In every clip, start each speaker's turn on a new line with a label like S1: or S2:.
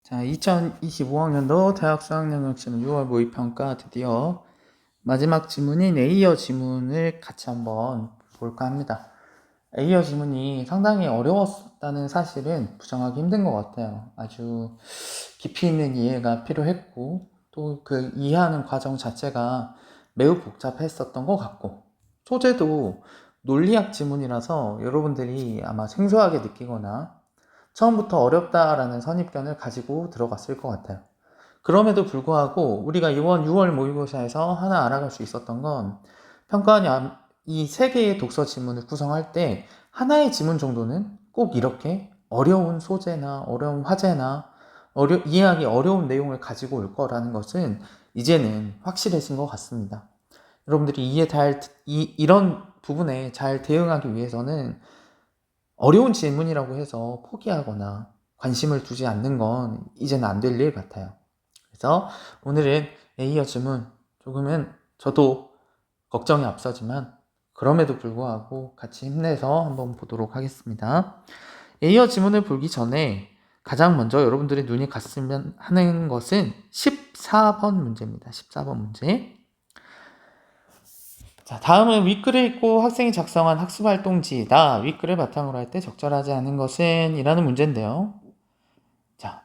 S1: 자, 2025학년도 대학 수학능력시험 6월 모의평가 드디어 마지막 지문인 A어 지문을 같이 한번 볼까 합니다. A어 지문이 상당히 어려웠다는 사실은 부정하기 힘든 것 같아요. 아주 깊이 있는 이해가 필요했고 또 그 이해하는 과정 자체가 매우 복잡했었던 것 같고 소재도 논리학 지문이라서 여러분들이 아마 생소하게 느끼거나 처음부터 어렵다라는 선입견을 가지고 들어갔을 것 같아요. 그럼에도 불구하고 우리가 이번 6월 모의고사에서 하나 알아갈 수 있었던 건 평가원이 이 세 개의 독서 지문을 구성할 때 하나의 지문 정도는 꼭 이렇게 어려운 소재나 어려운 화제나 이해하기 어려운 내용을 가지고 올 거라는 것은 이제는 확실해진 것 같습니다. 여러분들이 이런 부분에 잘 대응하기 위해서는 어려운 질문이라고 해서 포기하거나 관심을 두지 않는 건 이제는 안 될 일 같아요. 그래서 오늘은 A어 지문 조금은 저도 걱정이 앞서지만 그럼에도 불구하고 같이 힘내서 한번 보도록 하겠습니다. A어 지문을 보기 전에 가장 먼저 여러분들이 눈이 갔으면 하는 것은 14번 문제입니다. 14번 문제. 자, 다음은 윗글을 읽고 학생이 작성한 학습활동지이다. 윗글을 바탕으로 할 때 적절하지 않은 것은? 이라는 문제인데요. 자,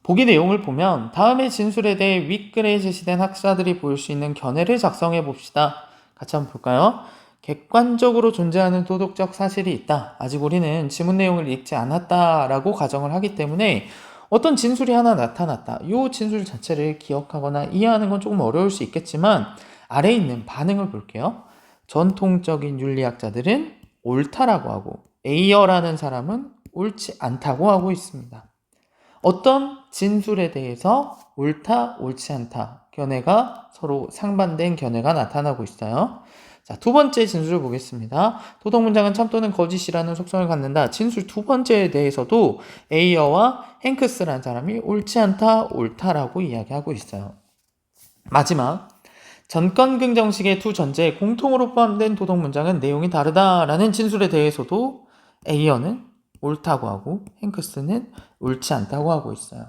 S1: 보기 내용을 보면 다음의 진술에 대해 윗글에 제시된 학사들이 보일 수 있는 견해를 작성해 봅시다. 같이 한번 볼까요? 객관적으로 존재하는 도덕적 사실이 있다. 아직 우리는 지문 내용을 읽지 않았다라고 가정을 하기 때문에 어떤 진술이 하나 나타났다. 이 진술 자체를 기억하거나 이해하는 건 조금 어려울 수 있겠지만 아래에 있는 반응을 볼게요. 전통적인 윤리학자들은 옳다라고 하고 A어라는 사람은 옳지 않다고 하고 있습니다. 어떤 진술에 대해서 옳다, 옳지 않다 견해가 서로 상반된 견해가 나타나고 있어요. 자, 두 번째 진술을 보겠습니다. 도덕문장은 참 또는 거짓이라는 속성을 갖는다. 진술 두 번째에 대해서도 에이어와 행크스라는 사람이 옳지 않다, 옳다라고 이야기하고 있어요. 마지막 전권 긍정식의 두 전제에 공통으로 포함된 도덕문장은 내용이 다르다라는 진술에 대해서도 에이어는 옳다고 하고 행크스는 옳지 않다고 하고 있어요.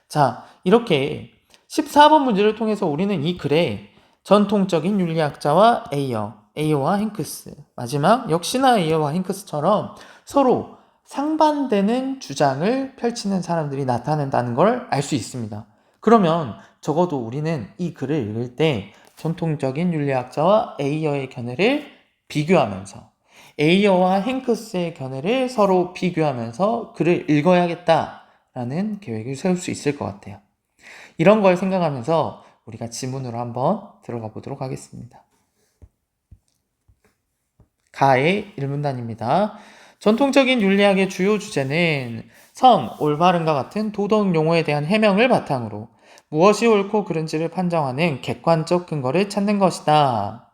S1: 자, 이렇게 14번 문제를 통해서 우리는 이 글에 전통적인 윤리학자와 에이어와 행크스, 마지막 역시나 에이어와 행크스처럼 서로 상반되는 주장을 펼치는 사람들이 나타난다는 걸 알 수 있습니다. 그러면 적어도 우리는 이 글을 읽을 때 전통적인 윤리학자와 에이어의 견해를 비교하면서 에이어와 행크스의 견해를 서로 비교하면서 글을 읽어야겠다라는 계획을 세울 수 있을 것 같아요. 이런 걸 생각하면서 우리가 지문으로 한번 들어가 보도록 하겠습니다. 가의 1문단입니다. 전통적인 윤리학의 주요 주제는 선, 올바른과 같은 도덕 용어에 대한 해명을 바탕으로 무엇이 옳고 그른지를 판정하는 객관적 근거를 찾는 것이다.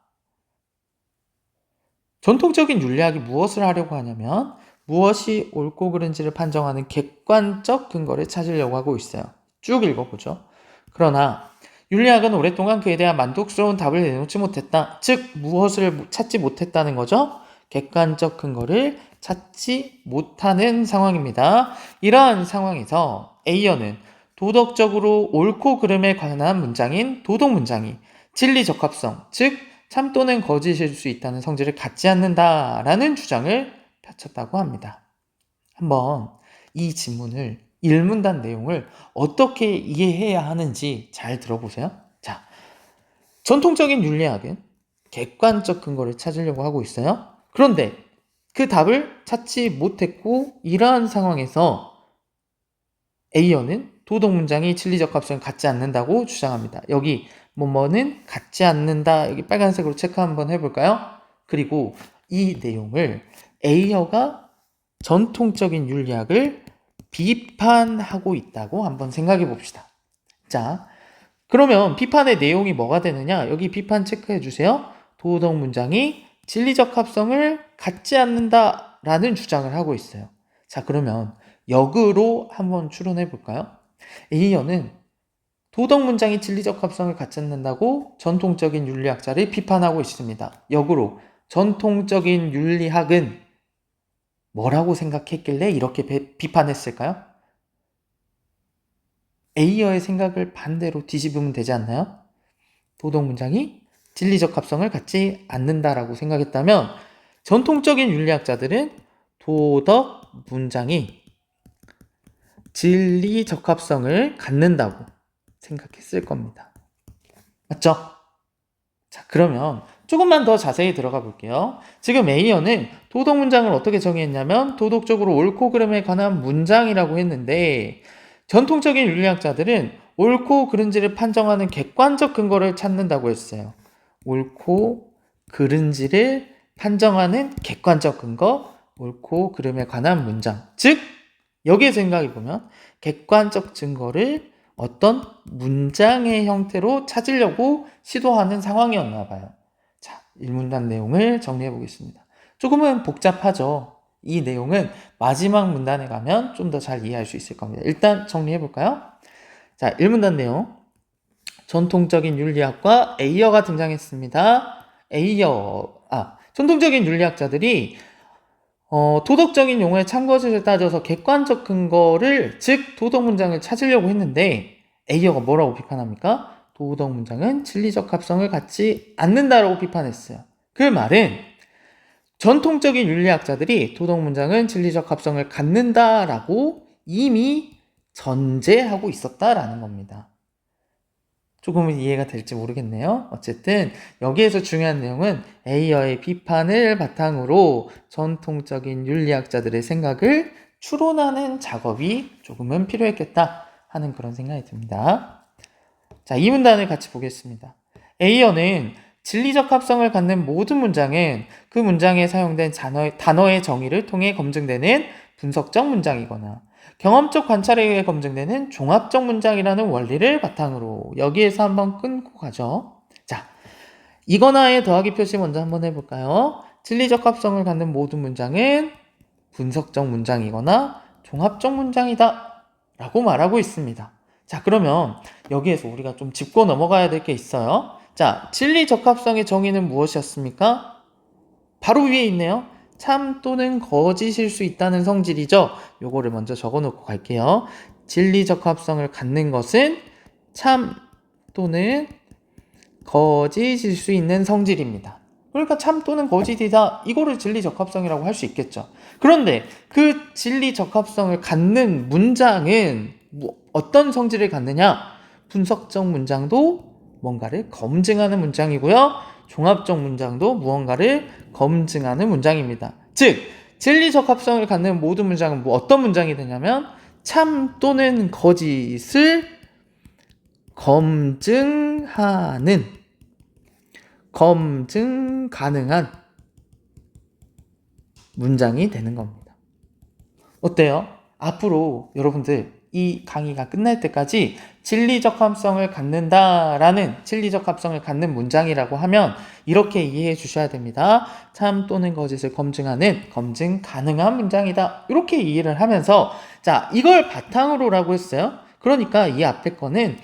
S1: 전통적인 윤리학이 무엇을 하려고 하냐면 무엇이 옳고 그른지를 판정하는 객관적 근거를 찾으려고 하고 있어요. 쭉 읽어보죠. 그러나 윤리학은 오랫동안 그에 대한 만족스러운 답을 내놓지 못했다. 즉 무엇을 찾지 못했다는 거죠? 객관적 근거를 찾지 못하는 상황입니다. 이러한 상황에서 A어는 도덕적으로 옳고 그름에 관한 문장인 도덕문장이 진리 적합성, 즉 참 또는 거짓일 수 있다는 성질을 갖지 않는다라는 주장을 펼쳤다고 합니다. 한번 이 지문을 1문단 내용을 어떻게 이해해야 하는지 잘 들어보세요. 자, 전통적인 윤리학은 객관적 근거를 찾으려고 하고 있어요. 그런데 그 답을 찾지 못했고 이러한 상황에서 A어는 도덕문장이 진리적 합성을 갖지 않는다고 주장합니다. 여기 뭐뭐는 갖지 않는다. 여기 빨간색으로 체크 한번 해볼까요? 그리고 이 내용을 A어가 전통적인 윤리학을 비판하고 있다고 한번 생각해 봅시다. 자, 그러면 비판의 내용이 뭐가 되느냐? 여기 비판 체크해 주세요. 도덕문장이 진리적 합성을 갖지 않는다라는 주장을 하고 있어요. 자, 그러면 역으로 한번 추론해 볼까요? A어는 도덕문장이 진리적 합성을 갖지 않는다고 전통적인 윤리학자를 비판하고 있습니다. 역으로 전통적인 윤리학은 뭐라고 생각했길래 이렇게 비판했을까요? A어의 생각을 반대로 뒤집으면 되지 않나요? 도덕 문장이 진리적 합성을 갖지 않는다라고 생각했다면 전통적인 윤리학자들은 도덕 문장이 진리 적합성을 갖는다고 생각했을 겁니다. 맞죠? 자, 그러면 조금만 더 자세히 들어가 볼게요. 지금 A어는 도덕 문장을 어떻게 정의했냐면 도덕적으로 옳고 그름에 관한 문장이라고 했는데 전통적인 윤리학자들은 옳고 그른지를 판정하는 객관적 근거를 찾는다고 했어요. 옳고 그른지를 판정하는 객관적 근거, 옳고 그름에 관한 문장. 즉 여기에 생각해 보면 객관적 증거를 어떤 문장의 형태로 찾으려고 시도하는 상황이었나 봐요. 자, 1문단 내용을 정리해 보겠습니다. 조금은 복잡하죠. 이 내용은 마지막 문단에 가면 좀 더 잘 이해할 수 있을 겁니다. 일단 정리해 볼까요? 자, 1문단 내용. 전통적인 윤리학과 A어가 등장했습니다. 전통적인 윤리학자들이 도덕적인 용어의 참고서를 따져서 객관적 근거를, 즉 도덕 문장을 찾으려고 했는데 A어가 뭐라고 비판합니까? 도덕 문장은 진리적 합성을 갖지 않는다라고 비판했어요. 그 말은 전통적인 윤리학자들이 도덕 문장은 진리적 합성을 갖는다라고 이미 전제하고 있었다라는 겁니다. 조금은 이해가 될지 모르겠네요. 어쨌든 여기에서 중요한 내용은 A어의 비판을 바탕으로 전통적인 윤리학자들의 생각을 추론하는 작업이 조금은 필요했겠다 하는 그런 생각이 듭니다. 자, 이 문단을 같이 보겠습니다. A어는 진리적 합성을 갖는 모든 문장은 그 문장에 사용된 단어의 정의를 통해 검증되는 분석적 문장이거나 경험적 관찰에 의해 검증되는 종합적 문장이라는 원리를 바탕으로, 여기에서 한번 끊고 가죠. 자, 이거나의 더하기 표시 먼저 한번 해볼까요? 진리적 합성을 갖는 모든 문장은 분석적 문장이거나 종합적 문장이다 라고 말하고 있습니다. 자, 그러면 여기에서 우리가 좀 짚고 넘어가야 될 게 있어요. 자, 진리적 합성의 정의는 무엇이었습니까? 바로 위에 있네요. 참 또는 거짓일 수 있다는 성질이죠. 요거를 먼저 적어놓고 갈게요. 진리적 합성을 갖는 것은 참 또는 거짓일 수 있는 성질입니다. 그러니까 참 또는 거짓이다, 이거를 진리적 합성이라고 할 수 있겠죠. 그런데 그 진리적 합성을 갖는 문장은 어떤 성질을 갖느냐? 분석적 문장도 뭔가를 검증하는 문장이고요. 종합적 문장도 무언가를 검증하는 문장입니다. 즉, 진리적 합성을 갖는 모든 문장은 어떤 문장이 되냐면 참 또는 거짓을 검증하는, 검증 가능한 문장이 되는 겁니다. 어때요? 앞으로 여러분들 이 강의가 끝날 때까지 진리적 합성을 갖는다라는, 진리적 합성을 갖는 문장이라고 하면 이렇게 이해해 주셔야 됩니다. 참 또는 거짓을 검증하는, 검증 가능한 문장이다. 이렇게 이해를 하면서, 자, 이걸 바탕으로라고 했어요. 그러니까 이 앞에 거는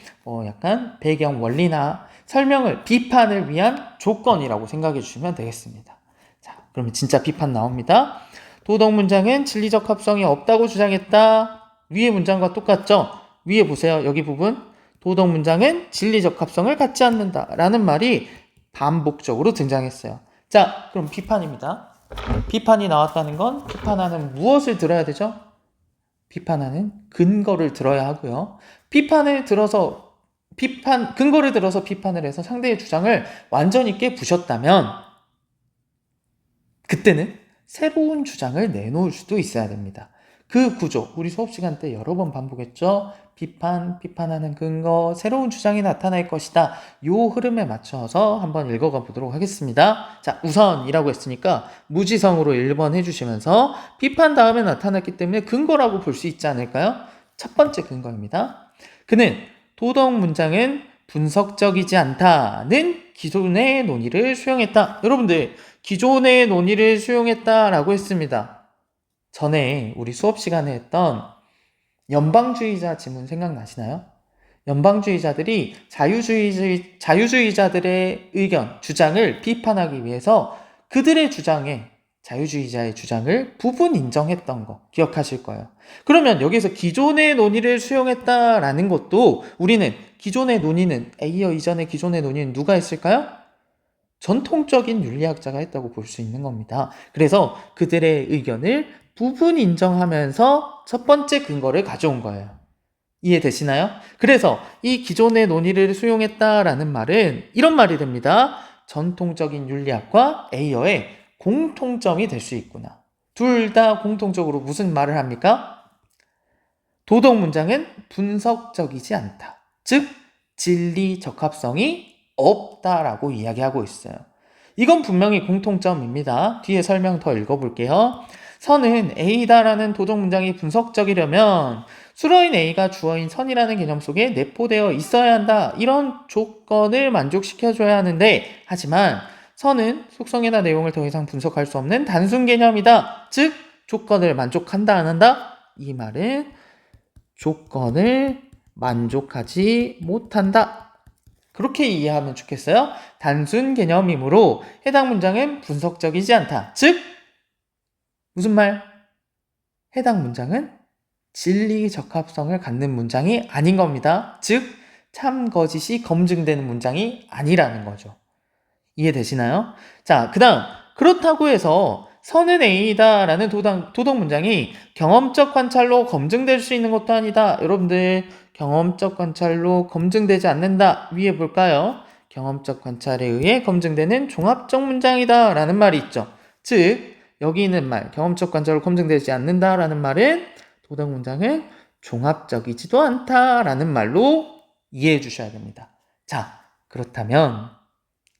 S1: 약간 배경 원리나 설명을, 비판을 위한 조건이라고 생각해 주시면 되겠습니다. 자, 그러면 진짜 비판 나옵니다. 도덕 문장은 진리적 합성이 없다고 주장했다. 위의 문장과 똑같죠? 위에 보세요. 여기 부분. 도덕 문장은 진리적 합성을 갖지 않는다 라는 말이 반복적으로 등장했어요. 자, 그럼 비판입니다. 비판이 나왔다는 건 비판하는 무엇을 들어야 되죠? 비판하는 근거를 들어야 하고요. 근거를 들어서 비판을 해서 상대의 주장을 완전히 깨부셨다면 그때는 새로운 주장을 내놓을 수도 있어야 됩니다. 그 구조, 우리 수업 시간 때 여러 번 반복했죠. 비판하는 근거, 새로운 주장이 나타날 것이다. 요 흐름에 맞춰서 한번 읽어가 보도록 하겠습니다. 자, 우선이라고 했으니까 무지성으로 1번 해주시면서 비판 다음에 나타났기 때문에 근거라고 볼 수 있지 않을까요? 첫 번째 근거입니다. 그는 도덕 문장은 분석적이지 않다는 기존의 논의를 수용했다. 여러분들, 기존의 논의를 수용했다라고 했습니다. 전에 우리 수업 시간에 했던 연방주의자 지문 생각나시나요? 연방주의자들이 자유주의자들의 의견, 주장을 비판하기 위해서 그들의 주장에 자유주의자의 주장을 부분 인정했던 거 기억하실 거예요. 그러면 여기서 기존의 논의를 수용했다라는 것도 우리는 기존의 논의는 에이어 이전의 기존의 논의는 누가 했을까요? 전통적인 윤리학자가 했다고 볼 수 있는 겁니다. 그래서 그들의 의견을 부분 인정하면서 첫 번째 근거를 가져온 거예요. 이해되시나요? 그래서 이 기존의 논의를 수용했다라는 말은 이런 말이 됩니다. 전통적인 윤리학과 에이어의 공통점이 될 수 있구나. 둘 다 공통적으로 무슨 말을 합니까? 도덕 문장은 분석적이지 않다. 즉, 진리 적합성이 없다라고 이야기하고 있어요. 이건 분명히 공통점입니다. 뒤에 설명 더 읽어볼게요. 선은 A다라는 도덕 문장이 분석적이려면 수로인 A가 주어인 선이라는 개념 속에 내포되어 있어야 한다. 이런 조건을 만족시켜줘야 하는데, 하지만 선은 속성이나 내용을 더 이상 분석할 수 없는 단순 개념이다. 즉, 조건을 만족한다, 안 한다? 이 말은 조건을 만족하지 못한다. 그렇게 이해하면 좋겠어요? 단순 개념이므로 해당 문장은 분석적이지 않다. 즉, 무슨 말? 해당 문장은 진리 적합성을 갖는 문장이 아닌 겁니다. 즉, 참 거짓이 검증되는 문장이 아니라는 거죠. 이해되시나요? 자, 그 다음, 그렇다고 해서 선은 A다라는 도덕 문장이 경험적 관찰로 검증될 수 있는 것도 아니다. 여러분들, 경험적 관찰로 검증되지 않는다. 위에 볼까요? 경험적 관찰에 의해 검증되는 종합적 문장이다 라는 말이 있죠. 즉, 여기 있는 말, 경험적 관찰로 검증되지 않는다라는 말은 도덕 문장은 종합적이지도 않다라는 말로 이해해 주셔야 됩니다. 자, 그렇다면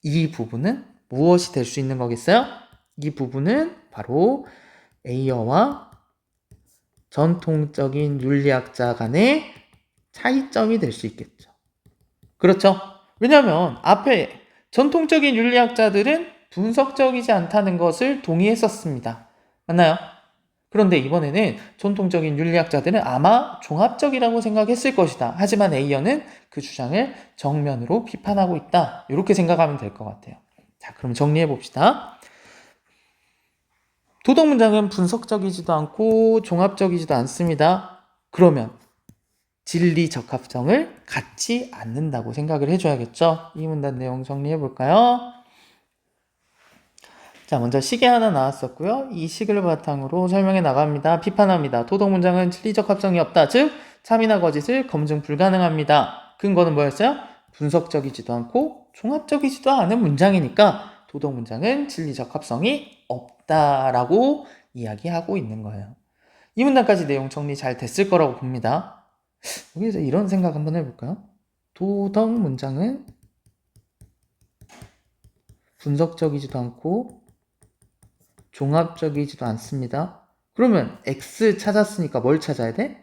S1: 이 부분은 무엇이 될 수 있는 거겠어요? 이 부분은 바로 에이어와 전통적인 윤리학자 간의 차이점이 될 수 있겠죠. 그렇죠? 왜냐하면 앞에 전통적인 윤리학자들은 분석적이지 않다는 것을 동의했었습니다. 맞나요? 그런데 이번에는 전통적인 윤리학자들은 아마 종합적이라고 생각했을 것이다. 하지만 에이어는 그 주장을 정면으로 비판하고 있다. 이렇게 생각하면 될 것 같아요. 자, 그럼 정리해 봅시다. 도덕 문장은 분석적이지도 않고 종합적이지도 않습니다. 그러면 진리 적합성을 갖지 않는다고 생각을 해줘야겠죠? 이 문단 내용 정리해 볼까요? 자, 먼저 식이 하나 나왔었고요. 이 식을 바탕으로 설명해 나갑니다. 비판합니다. 도덕 문장은 진리적 합성이 없다. 즉, 참이나 거짓을 검증 불가능합니다. 근거는 뭐였어요? 분석적이지도 않고 종합적이지도 않은 문장이니까 도덕 문장은 진리적 합성이 없다라고 이야기하고 있는 거예요. 이 문단까지 내용 정리 잘 됐을 거라고 봅니다. 여기서 이런 생각 한번 해볼까요? 도덕 문장은 분석적이지도 않고 종합적이지도 않습니다. 그러면 X 찾았으니까 뭘 찾아야 돼?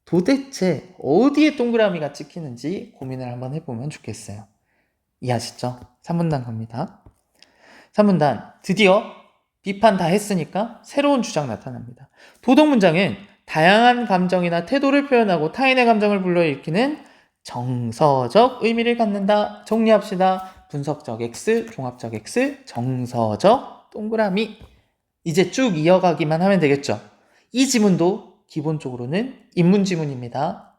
S1: 도대체 어디에 동그라미가 찍히는지 고민을 한번 해보면 좋겠어요. 이해하시죠? 3문단 갑니다. 3문단, 드디어 비판 다 했으니까 새로운 주장 나타납니다. 도덕 문장은 다양한 감정이나 태도를 표현하고 타인의 감정을 불러일으키는 정서적 의미를 갖는다. 정리합시다. 분석적 X, 종합적 X, 정서적 동그라미. 이제 쭉 이어가기만 하면 되겠죠. 이 지문도 기본적으로는 인문 지문입니다.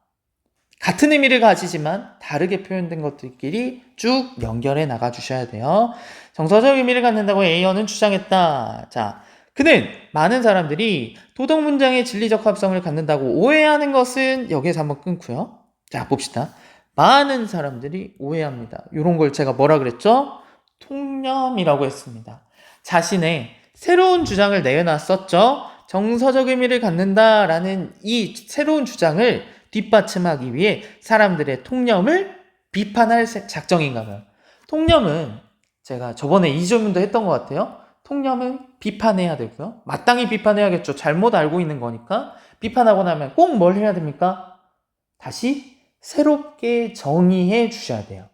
S1: 같은 의미를 가지지만 다르게 표현된 것들끼리 쭉 연결해 나가 주셔야 돼요. 정서적 의미를 갖는다고 에이어는 주장했다. 자, 그는 많은 사람들이 도덕 문장의 진리적 합성을 갖는다고 오해하는 것은 여기에서 한번 끊고요. 자, 봅시다. 많은 사람들이 오해합니다. 이런 걸 제가 뭐라 그랬죠? 통념이라고 했습니다. 자신의 새로운 주장을 내놨었죠. 정서적 의미를 갖는다라는 이 새로운 주장을 뒷받침하기 위해 사람들의 통념을 비판할 작정인가 봐요. 통념은 제가 저번에 이 질문도 했던 것 같아요. 통념은 비판해야 되고요. 마땅히 비판해야겠죠. 잘못 알고 있는 거니까. 비판하고 나면 꼭 뭘 해야 됩니까? 다시 새롭게 정의해 주셔야 돼요.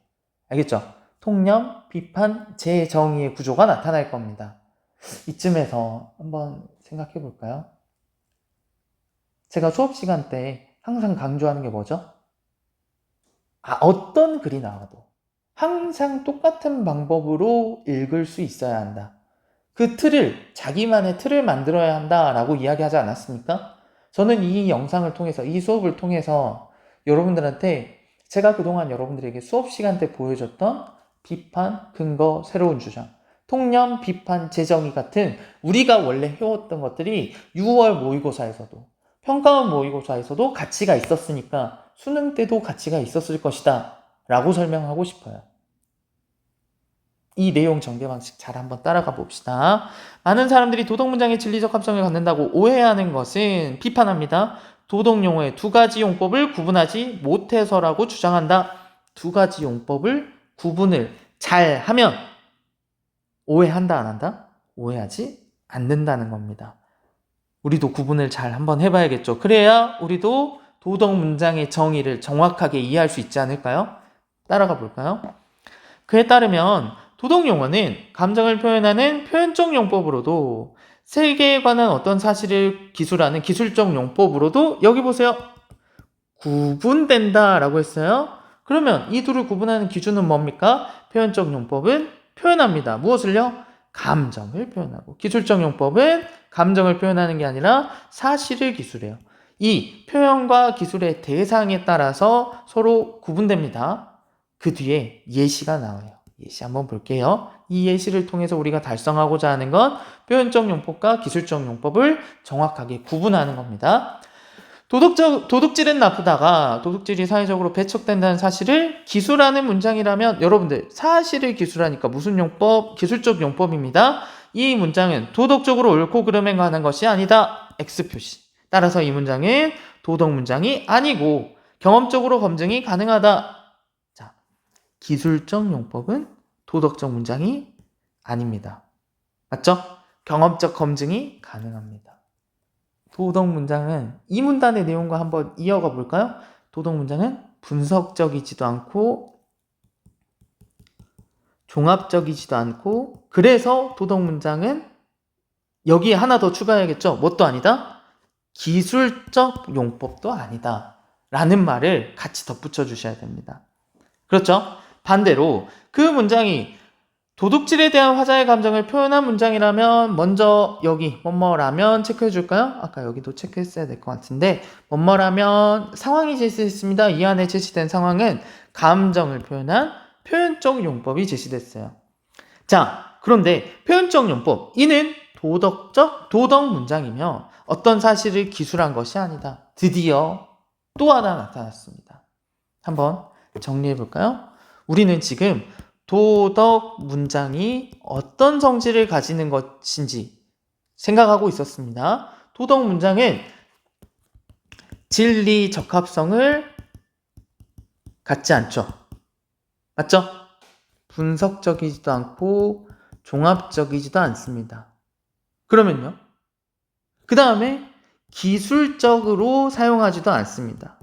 S1: 알겠죠? 통념, 비판, 재정의의 구조가 나타날 겁니다. 이쯤에서 한번 생각해 볼까요? 제가 수업 시간 때 항상 강조하는 게 뭐죠? 어떤 글이 나와도 항상 똑같은 방법으로 읽을 수 있어야 한다. 그 틀을, 자기만의 틀을 만들어야 한다라고 이야기하지 않았습니까? 저는 이 영상을 통해서, 이 수업을 통해서 여러분들한테 제가 그동안 여러분들에게 수업 시간 때 보여줬던 비판, 근거, 새로운 주장, 통념, 비판, 재정의 같은 우리가 원래 해왔던 것들이 6월 모의고사에서도, 평가원 모의고사에서도 가치가 있었으니까 수능 때도 가치가 있었을 것이다 라고 설명하고 싶어요. 이 내용 전개 방식 잘 한번 따라가 봅시다. 많은 사람들이 도덕문장의 진리적 합성을 갖는다고 오해하는 것은 비판합니다. 도덕용어의 두 가지 용법을 구분하지 못해서라고 주장한다. 두 가지 용법을 구분을 잘 하면 오해한다, 안 한다? 오해하지 않는다는 겁니다. 우리도 구분을 잘 한번 해봐야겠죠. 그래야 우리도 도덕문장의 정의를 정확하게 이해할 수 있지 않을까요? 따라가 볼까요? 그에 따르면 도덕용어는 감정을 표현하는 표현적 용법으로도 세계에 관한 어떤 사실을 기술하는 기술적 용법으로도 여기 보세요. 구분된다 라고 했어요. 그러면 이 둘을 구분하는 기준은 뭡니까? 표현적 용법은 표현합니다. 무엇을요? 감정을 표현하고, 기술적 용법은 감정을 표현하는 게 아니라 사실을 기술해요. 이 표현과 기술의 대상에 따라서 서로 구분됩니다. 그 뒤에 예시가 나와요. 예시 한번 볼게요. 이 예시를 통해서 우리가 달성하고자 하는 건 표현적 용법과 기술적 용법을 정확하게 구분하는 겁니다. 도둑질은 나쁘다가 도둑질이 사회적으로 배척된다는 사실을 기술하는 문장이라면, 여러분들 사실을 기술하니까 무슨 용법? 기술적 용법입니다. 이 문장은 도덕적으로 옳고 그름에 관한 것이 아니다. X표시. 따라서 이 문장은 도덕 문장이 아니고 경험적으로 검증이 가능하다. 자, 기술적 용법은 도덕적 문장이 아닙니다. 맞죠? 경험적 검증이 가능합니다. 도덕 문장은 이 문단의 내용과 한번 이어가 볼까요? 도덕 문장은 분석적이지도 않고 종합적이지도 않고, 그래서 도덕 문장은 여기에 하나 더 추가해야겠죠? 뭣도 아니다? 기술적 용법도 아니다 라는 말을 같이 덧붙여 주셔야 됩니다. 그렇죠? 반대로 그 문장이 도둑질에 대한 화자의 감정을 표현한 문장이라면 먼저 여기 뭐뭐라면 체크해 줄까요? 아까 여기도 체크했어야 될 것 같은데, 뭐뭐라면 상황이 제시됐습니다. 이 안에 제시된 상황은 감정을 표현한 표현적 용법이 제시됐어요. 자, 그런데 표현적 용법, 이는 도덕 문장이며 어떤 사실을 기술한 것이 아니다. 드디어 또 하나 나타났습니다. 한번 정리해 볼까요? 우리는 지금 도덕 문장이 어떤 성질을 가지는 것인지 생각하고 있었습니다. 도덕 문장은 진리 적합성을 갖지 않죠. 맞죠? 분석적이지도 않고 종합적이지도 않습니다. 그러면요? 그 다음에 기술적으로 사용하지도 않습니다.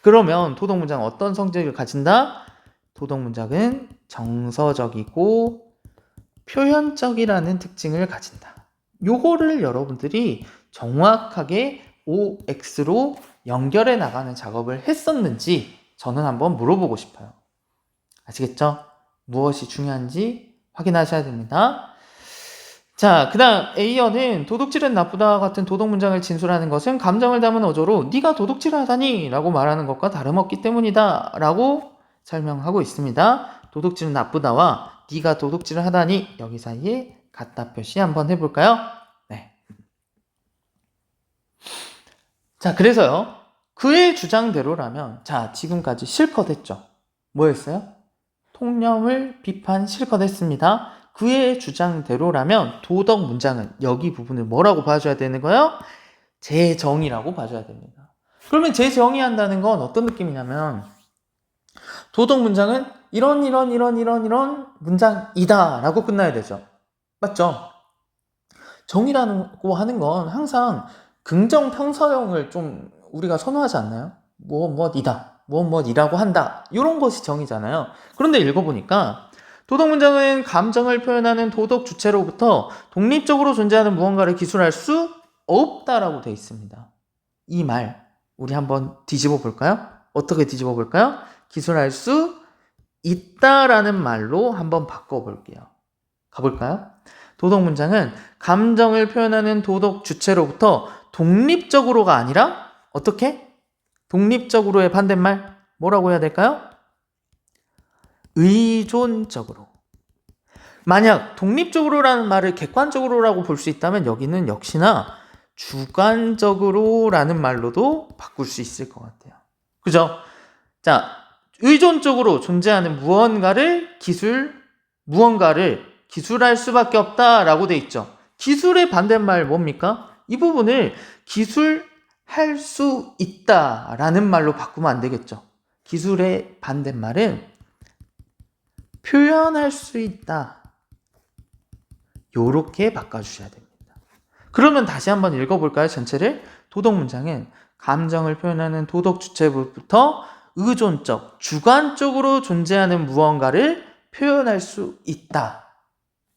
S1: 그러면 도덕 문장은 어떤 성질을 가진다? 도덕 문장은 정서적이고 표현적이라는 특징을 가진다. 요거를 여러분들이 정확하게 OX로 연결해 나가는 작업을 했었는지 저는 한번 물어보고 싶어요. 아시겠죠? 무엇이 중요한지 확인하셔야 됩니다. 자, 그 다음 A어는 도둑질은 나쁘다 같은 도덕 문장을 진술하는 것은 감정을 담은 어조로 네가 도둑질을 하다니 라고 말하는 것과 다름없기 때문이다 라고 설명하고 있습니다. 도둑질은 나쁘다와 네가 도둑질을 하다니, 여기 사이에 같다 표시 한번 해볼까요? 네. 자, 그래서요. 그의 주장대로라면, 자, 지금까지 실컷 했죠. 뭐였어요? 통념을 비판 실컷 했습니다. 그의 주장대로라면 도덕 문장은 여기 부분을 뭐라고 봐줘야 되는 거예요? 재정의라고 봐줘야 됩니다. 그러면 재정의한다는 건 어떤 느낌이냐면, 도덕 문장은 이런 문장이다 라고 끝나야 되죠. 맞죠? 정의라고 하는 건 항상 긍정 평서형을 좀 우리가 선호하지 않나요? 무엇이다, 무엇이라고 한다, 이런 것이 정의잖아요. 그런데 읽어보니까 도덕 문장은 감정을 표현하는 도덕 주체로부터 독립적으로 존재하는 무언가를 기술할 수 없다라고 되어 있습니다. 이 말 우리 한번 뒤집어 볼까요? 어떻게 뒤집어 볼까요? 기술할 수 있다라는 말로 한번 바꿔볼게요. 가볼까요? 도덕 문장은 감정을 표현하는 도덕 주체로부터 독립적으로가 아니라 어떻게? 독립적으로의 반대말 뭐라고 해야 될까요? 의존적으로. 만약 독립적으로라는 말을 객관적으로라고 볼 수 있다면 여기는 역시나 주관적으로라는 말로도 바꿀 수 있을 것 같아요. 그죠? 자, 의존적으로 존재하는 무언가를 기술할 수밖에 없다라고 돼 있죠. 기술의 반대말 뭡니까? 이 부분을 기술할 수 있다라는 말로 바꾸면 안 되겠죠. 기술의 반대말은 표현할 수 있다. 요렇게 바꿔주셔야 됩니다. 그러면 다시 한번 읽어볼까요? 전체를. 도덕 문장은 감정을 표현하는 도덕 주체부터 의존적, 주관적으로 존재하는 무언가를 표현할 수 있다.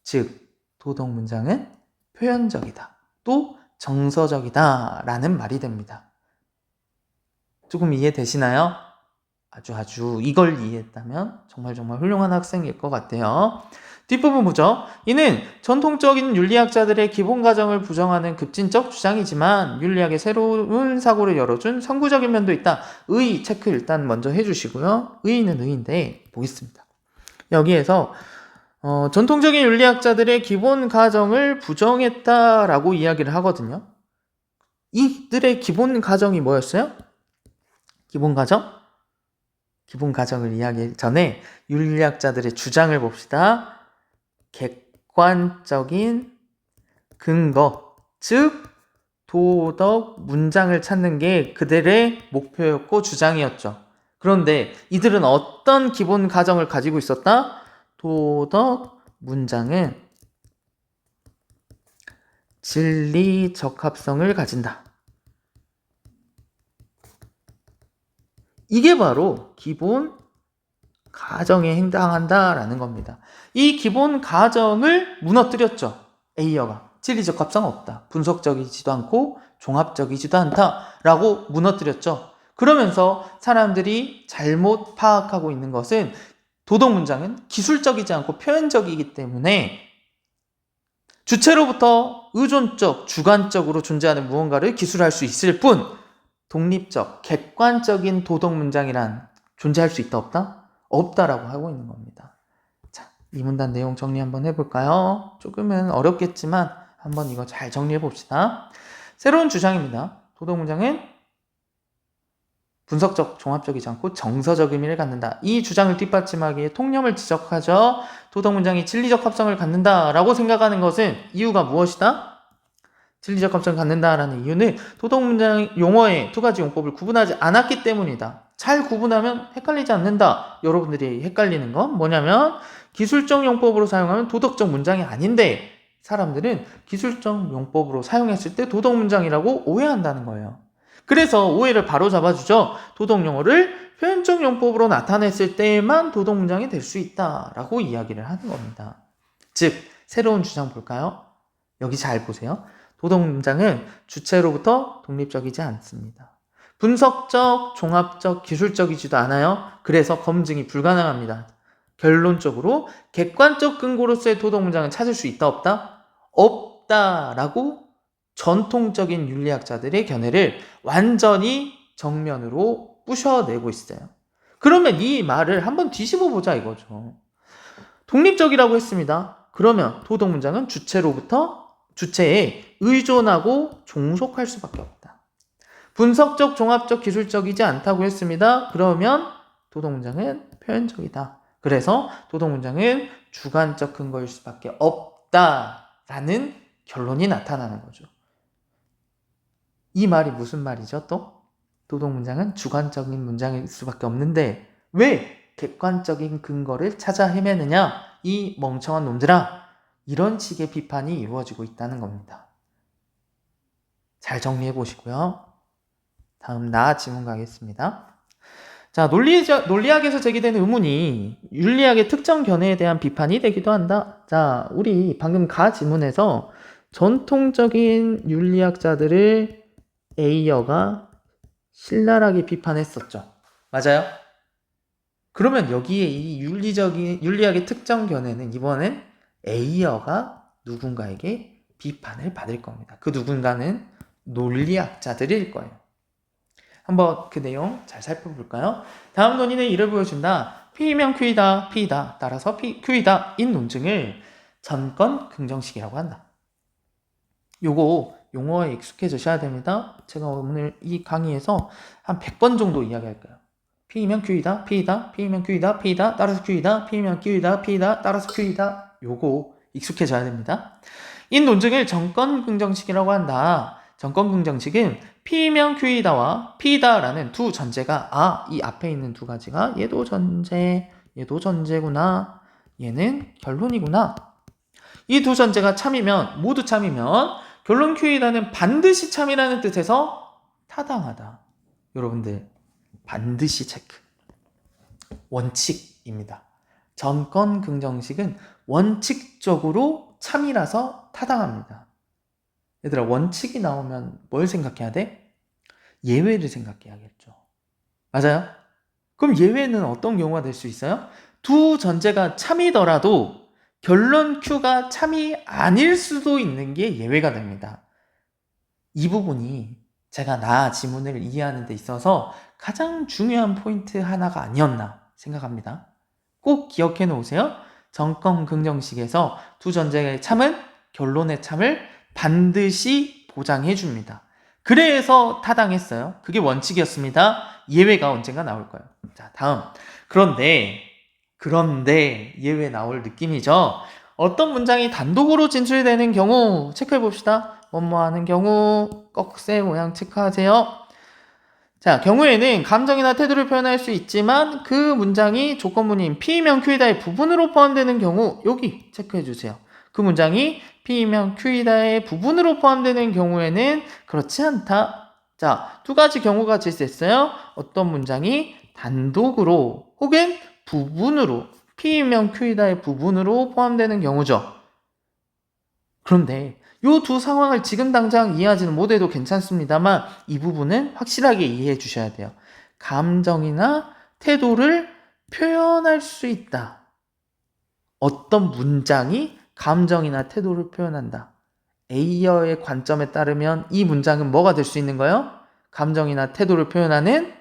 S1: 즉, 도덕 문장은 표현적이다. 또 정서적이다. 라는 말이 됩니다. 조금 이해되시나요? 아주 이걸 이해했다면 정말 훌륭한 학생일 것 같아요. 뒷부분 보죠. 이는 전통적인 윤리학자들의 기본 가정을 부정하는 급진적 주장이지만 윤리학의 새로운 사고를 열어준 선구적인 면도 있다. 의 체크 일단 먼저 해주시고요. 의는 의인데 보겠습니다. 여기에서 전통적인 윤리학자들의 기본 가정을 부정했다라고 이야기를 하거든요. 이들의 기본 가정이 뭐였어요? 기본 가정을 이야기하기 전에 윤리학자들의 주장을 봅시다. 객관적인 근거, 즉 도덕 문장을 찾는 게 그들의 목표였고 주장이었죠. 그런데 이들은 어떤 기본 가정을 가지고 있었다? 도덕 문장은 진리 적합성을 가진다. 이게 바로 기본 가정에 해당한다라는 겁니다. 이 기본 가정을 무너뜨렸죠. A어가 진리적 합성 없다. 분석적이지도 않고 종합적이지도 않다라고 무너뜨렸죠. 그러면서 사람들이 잘못 파악하고 있는 것은 도덕 문장은 기술적이지 않고 표현적이기 때문에 주체로부터 의존적, 주관적으로 존재하는 무언가를 기술할 수 있을 뿐 독립적, 객관적인 도덕 문장이란 존재할 수 있다 없다? 없다라고 하고 있는 겁니다. 자, 이 문단 내용 정리 한번 해볼까요? 조금은 어렵겠지만 한번 이거 잘 정리해 봅시다. 새로운 주장입니다. 도덕 문장은 분석적, 종합적이지 않고 정서적 의미를 갖는다. 이 주장을 뒷받침하기에 통념을 지적하죠. 도덕 문장이 진리적 합성을 갖는다라고 생각하는 것은 이유가 무엇이다? 진리적 합성을 갖는다라는 이유는 도덕 문장 용어의 두 가지 용법을 구분하지 않았기 때문이다. 잘 구분하면 헷갈리지 않는다. 여러분들이 헷갈리는 건 뭐냐면 기술적 용법으로 사용하면 도덕적 문장이 아닌데 사람들은 기술적 용법으로 사용했을 때 도덕 문장이라고 오해한다는 거예요. 그래서 오해를 바로 잡아주죠. 도덕 용어를 표현적 용법으로 나타냈을 때만 도덕 문장이 될 수 있다라고 이야기를 하는 겁니다. 즉, 새로운 주장 볼까요? 여기 잘 보세요. 도덕 문장은 주체로부터 독립적이지 않습니다. 분석적, 종합적, 기술적이지도 않아요. 그래서 검증이 불가능합니다. 결론적으로 객관적 근거로서의 도덕 문장은 찾을 수 있다 없다? 없다라고 전통적인 윤리학자들의 견해를 완전히 정면으로 부셔내고 있어요. 그러면 이 말을 한번 뒤집어 보자 이거죠. 독립적이라고 했습니다. 그러면 도덕 문장은 주체에 의존하고 종속할 수밖에 없다. 분석적, 종합적, 기술적이지 않다고 했습니다. 그러면 도덕 문장은 표현적이다. 그래서 도덕 문장은 주관적 근거일 수밖에 없다라는 결론이 나타나는 거죠. 이 말이 무슨 말이죠? 또 도덕 문장은 주관적인 문장일 수밖에 없는데 왜 객관적인 근거를 찾아 헤매느냐? 이 멍청한 놈들아. 이런 식의 비판이 이루어지고 있다는 겁니다. 잘 정리해 보시고요. 다음 나 질문 가겠습니다. 자, 논리학에서 제기되는 의문이 윤리학의 특정 견해에 대한 비판이 되기도 한다. 자, 우리 방금 가 지문에서 전통적인 윤리학자들을 A어가 신랄하게 비판했었죠. 맞아요? 그러면 여기에 이 윤리학의 특정 견해는 이번엔 A어가 누군가에게 비판을 받을 겁니다. 그 누군가는 논리학자들일 거예요. 한번 그 내용 잘 살펴볼까요? 다음 논의는 이를 보여준다. P이면 Q이다, P이다. 따라서 Q이다. 인 논증을 전권 긍정식이라고 한다. 요거 용어에 익숙해지셔야 됩니다. 제가 오늘 이 강의에서 한 100번 정도 이야기할 거예요. P이면 Q이다, P이다, P이면 Q이다, P이다, 따라서 Q이다, P이면 Q이다, P이다, 따라서 Q이다. 요거 익숙해져야 됩니다. 인 논증을 전권 긍정식이라고 한다. 전권 긍정식은 P이면 Q이다와 P이다라는 두 전제가 이 앞에 있는 두 가지가 얘도 전제, 얘도 전제구나. 얘는 결론이구나. 이 두 전제가 참이면 모두 참이면 결론 Q이다는 반드시 참이라는 뜻에서 타당하다. 여러분들 반드시 체크. 원칙입니다. 전권 긍정식은 원칙적으로 참이라서 타당합니다. 얘들아 원칙이 나오면 뭘 생각해야 돼? 예외를 생각해야겠죠. 맞아요? 그럼 예외는 어떤 경우가 될 수 있어요? 두 전제가 참이더라도 결론 Q가 참이 아닐 수도 있는 게 예외가 됩니다. 이 부분이 제가 지문을 이해하는 데 있어서 가장 중요한 포인트 하나가 아니었나 생각합니다. 꼭 기억해 놓으세요. 전권 긍정식에서 두 전제의 참은 결론의 참을 반드시 보장해 줍니다. 그래서 타당했어요. 그게 원칙이었습니다. 예외가 언젠가 나올 거예요. 자, 다음. 그런데 예외 나올 느낌이죠. 어떤 문장이 단독으로 진술되는 경우 체크해 봅시다. 뭐뭐 하는 경우 꺽쇠 모양 체크하세요. 자, 경우에는 감정이나 태도를 표현할 수 있지만 그 문장이 조건문인 P이면 Q이다의 부분으로 포함되는 경우 여기 체크해 주세요. 그 문장이 P이면 Q이다의 부분으로 포함되는 경우에는 그렇지 않다. 자, 두 가지 경우가 질서했어요. 어떤 문장이 단독으로 혹은 부분으로 P이면 Q이다의 부분으로 포함되는 경우죠. 그런데 이 두 상황을 지금 당장 이해하지는 못해도 괜찮습니다만 이 부분은 확실하게 이해해 주셔야 돼요. 감정이나 태도를 표현할 수 있다. 어떤 문장이 감정이나 태도를 표현한다. A어의 관점에 따르면 이 문장은 뭐가 될 수 있는 거예요? 감정이나 태도를 표현하는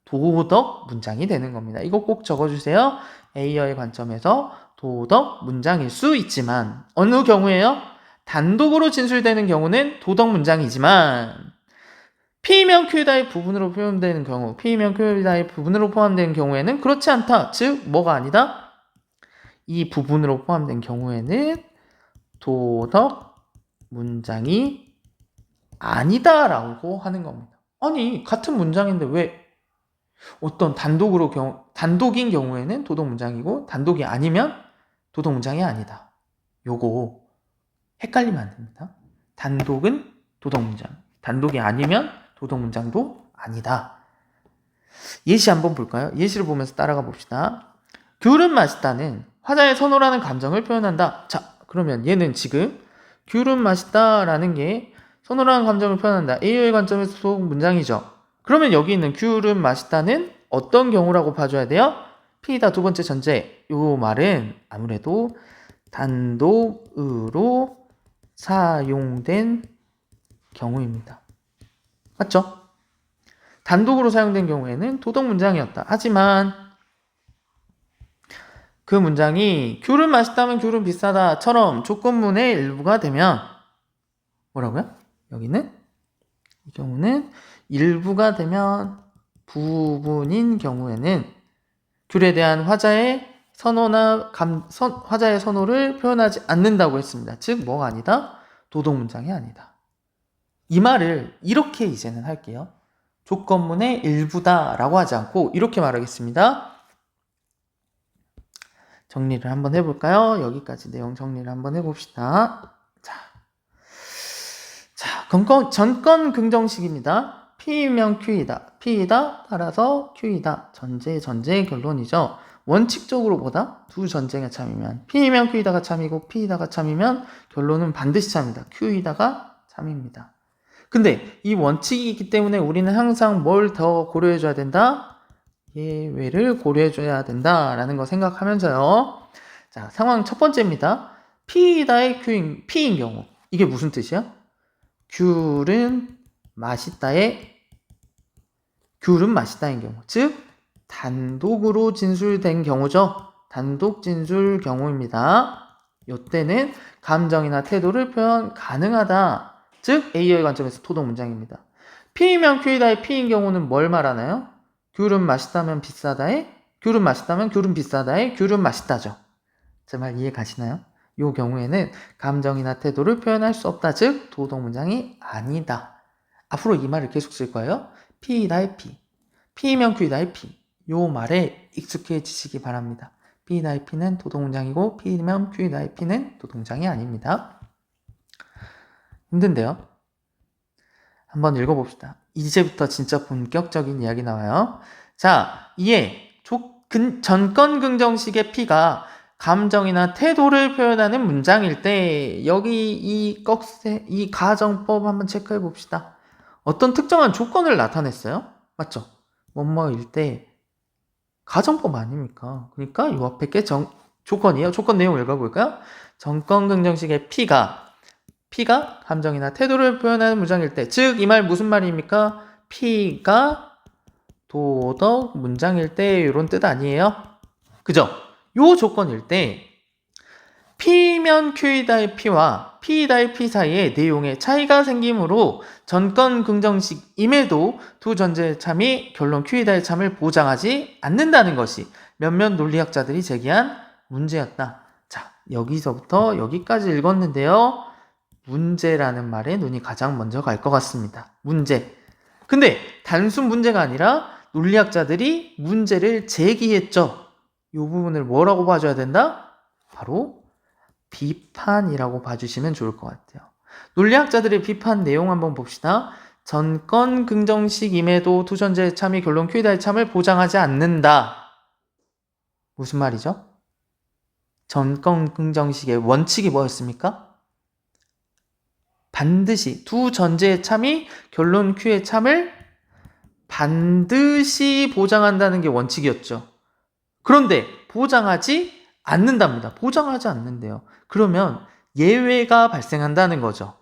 S1: 도덕 문장이 되는 겁니다. 이거 꼭 적어주세요. A어의 관점에서 도덕 문장일 수 있지만 어느 경우에요? 단독으로 진술되는 경우는 도덕 문장이지만 P이면 Q이다의 부분으로 표현되는 경우, P이면 Q이다의 부분으로 포함되는 경우에는 그렇지 않다. 즉 뭐가 아니다? 이 부분으로 포함된 경우에는 도덕 문장이 아니다라고 하는 겁니다. 아니 같은 문장인데 왜 어떤 단독인 경우에는 도덕 문장이고 단독이 아니면 도덕 문장이 아니다. 요거 헷갈리면 안 됩니다. 단독은 도덕 문장, 단독이 아니면 도덕 문장도 아니다. 예시 한번 볼까요? 예시를 보면서 따라가 봅시다. 귤은 맛있다는 화자의 선호라는 감정을 표현한다. 자, 그러면 얘는 지금 귤은 맛있다라는 게 선호라는 감정을 표현한다. A의 관점에서 소속 문장이죠. 그러면 여기 있는 귤은 맛있다는 어떤 경우라고 봐줘야 돼요? P이다 두 번째 전제. 요 말은 아무래도 단독으로 사용된 경우입니다. 맞죠? 단독으로 사용된 경우에는 도덕 문장이었다. 하지만 그 문장이 귤은 맛있다면 귤은 비싸다처럼 조건문의 일부가 되면 뭐라고요? 여기는 이 경우는 일부가 되면 부분인 경우에는 귤에 대한 화자의 화자의 선호를 표현하지 않는다고 했습니다. 즉 뭐가 아니다? 도덕 문장이 아니다. 이 말을 이렇게 이제는 할게요. 조건문의 일부다라고 하지 않고 이렇게 말하겠습니다. 정리를 한번 해볼까요? 여기까지 내용 정리를 한번 해봅시다. 전권 긍정식입니다. P이면 Q이다. P이다 따라서 Q이다. 전제 결론이죠. 원칙적으로 보다 두 전제가 참이면 P이면 Q이다가 참이고 P이다가 참이면 결론은 반드시 참이다. Q이다가 참입니다. 근데 이 원칙이 있기 때문에 우리는 항상 뭘 더 고려해줘야 된다? 예외를 고려해줘야 된다라는 거 생각하면서요. 자, 상황 첫 번째입니다. P다의 P인 경우. 이게 무슨 뜻이야? 귤은 맛있다인 경우. 즉, 단독으로 진술된 경우죠. 단독 진술 경우입니다. 요때는 감정이나 태도를 표현 가능하다. 즉, A의 관점에서 토독 문장입니다. P이면 Q이다의 P인 경우는 뭘 말하나요? 귤은 맛있다면 비싸다의 귤은 맛있다면 귤은 비싸다의 귤은 맛있다죠. 제 말 이해 가시나요? 이 경우에는 감정이나 태도를 표현할 수 없다. 즉, 도덕 문장이 아니다. 앞으로 이 말을 계속 쓸 거예요. P이다의 P. P이면 Q이다의 P. 이 말에 익숙해지시기 바랍니다. P이다의 P는 도덕 문장이고 P이면 Q이다의 P는 도덕 문장이 아닙니다. 힘든데요? 한번 읽어봅시다. 이제부터 진짜 본격적인 이야기 나와요. 자, 이에 전권 긍정식의 P가 감정이나 태도를 표현하는 문장일 때 여기 이 가정법 한번 체크해 봅시다. 어떤 특정한 조건을 나타냈어요? 맞죠? 뭐뭐일 때 가정법 아닙니까? 그러니까 이 앞에 게 조건이에요. 조건 내용 읽어볼까요? 전권 긍정식의 P가 감정이나 태도를 표현하는 문장일 때, 즉 이 말 무슨 말입니까? P가 도덕 문장일 때 이런 뜻 아니에요? 그죠? 요 조건일 때 P면 Q이다의 P와 P이다의 P 사이에 내용의 차이가 생기므로 전권 긍정식임에도 두 전제의 참이 결론 Q이다의 참을 보장하지 않는다는 것이 몇몇 논리학자들이 제기한 문제였다. 자, 여기서부터 여기까지 읽었는데요. 문제라는 말에 눈이 가장 먼저 갈 것 같습니다. 문제. 근데 단순 문제가 아니라 논리학자들이 문제를 제기했죠. 이 부분을 뭐라고 봐줘야 된다? 바로 비판이라고 봐주시면 좋을 것 같아요. 논리학자들의 비판 내용 한번 봅시다. 전권 긍정식임에도 투전제의 참이 결론 Q이다의 참을 보장하지 않는다. 무슨 말이죠? 전권 긍정식의 원칙이 뭐였습니까? 반드시 두 전제의 참이 결론 Q의 참을 반드시 보장한다는 게 원칙이었죠. 그런데 보장하지 않는답니다. 보장하지 않는데요. 그러면 예외가 발생한다는 거죠.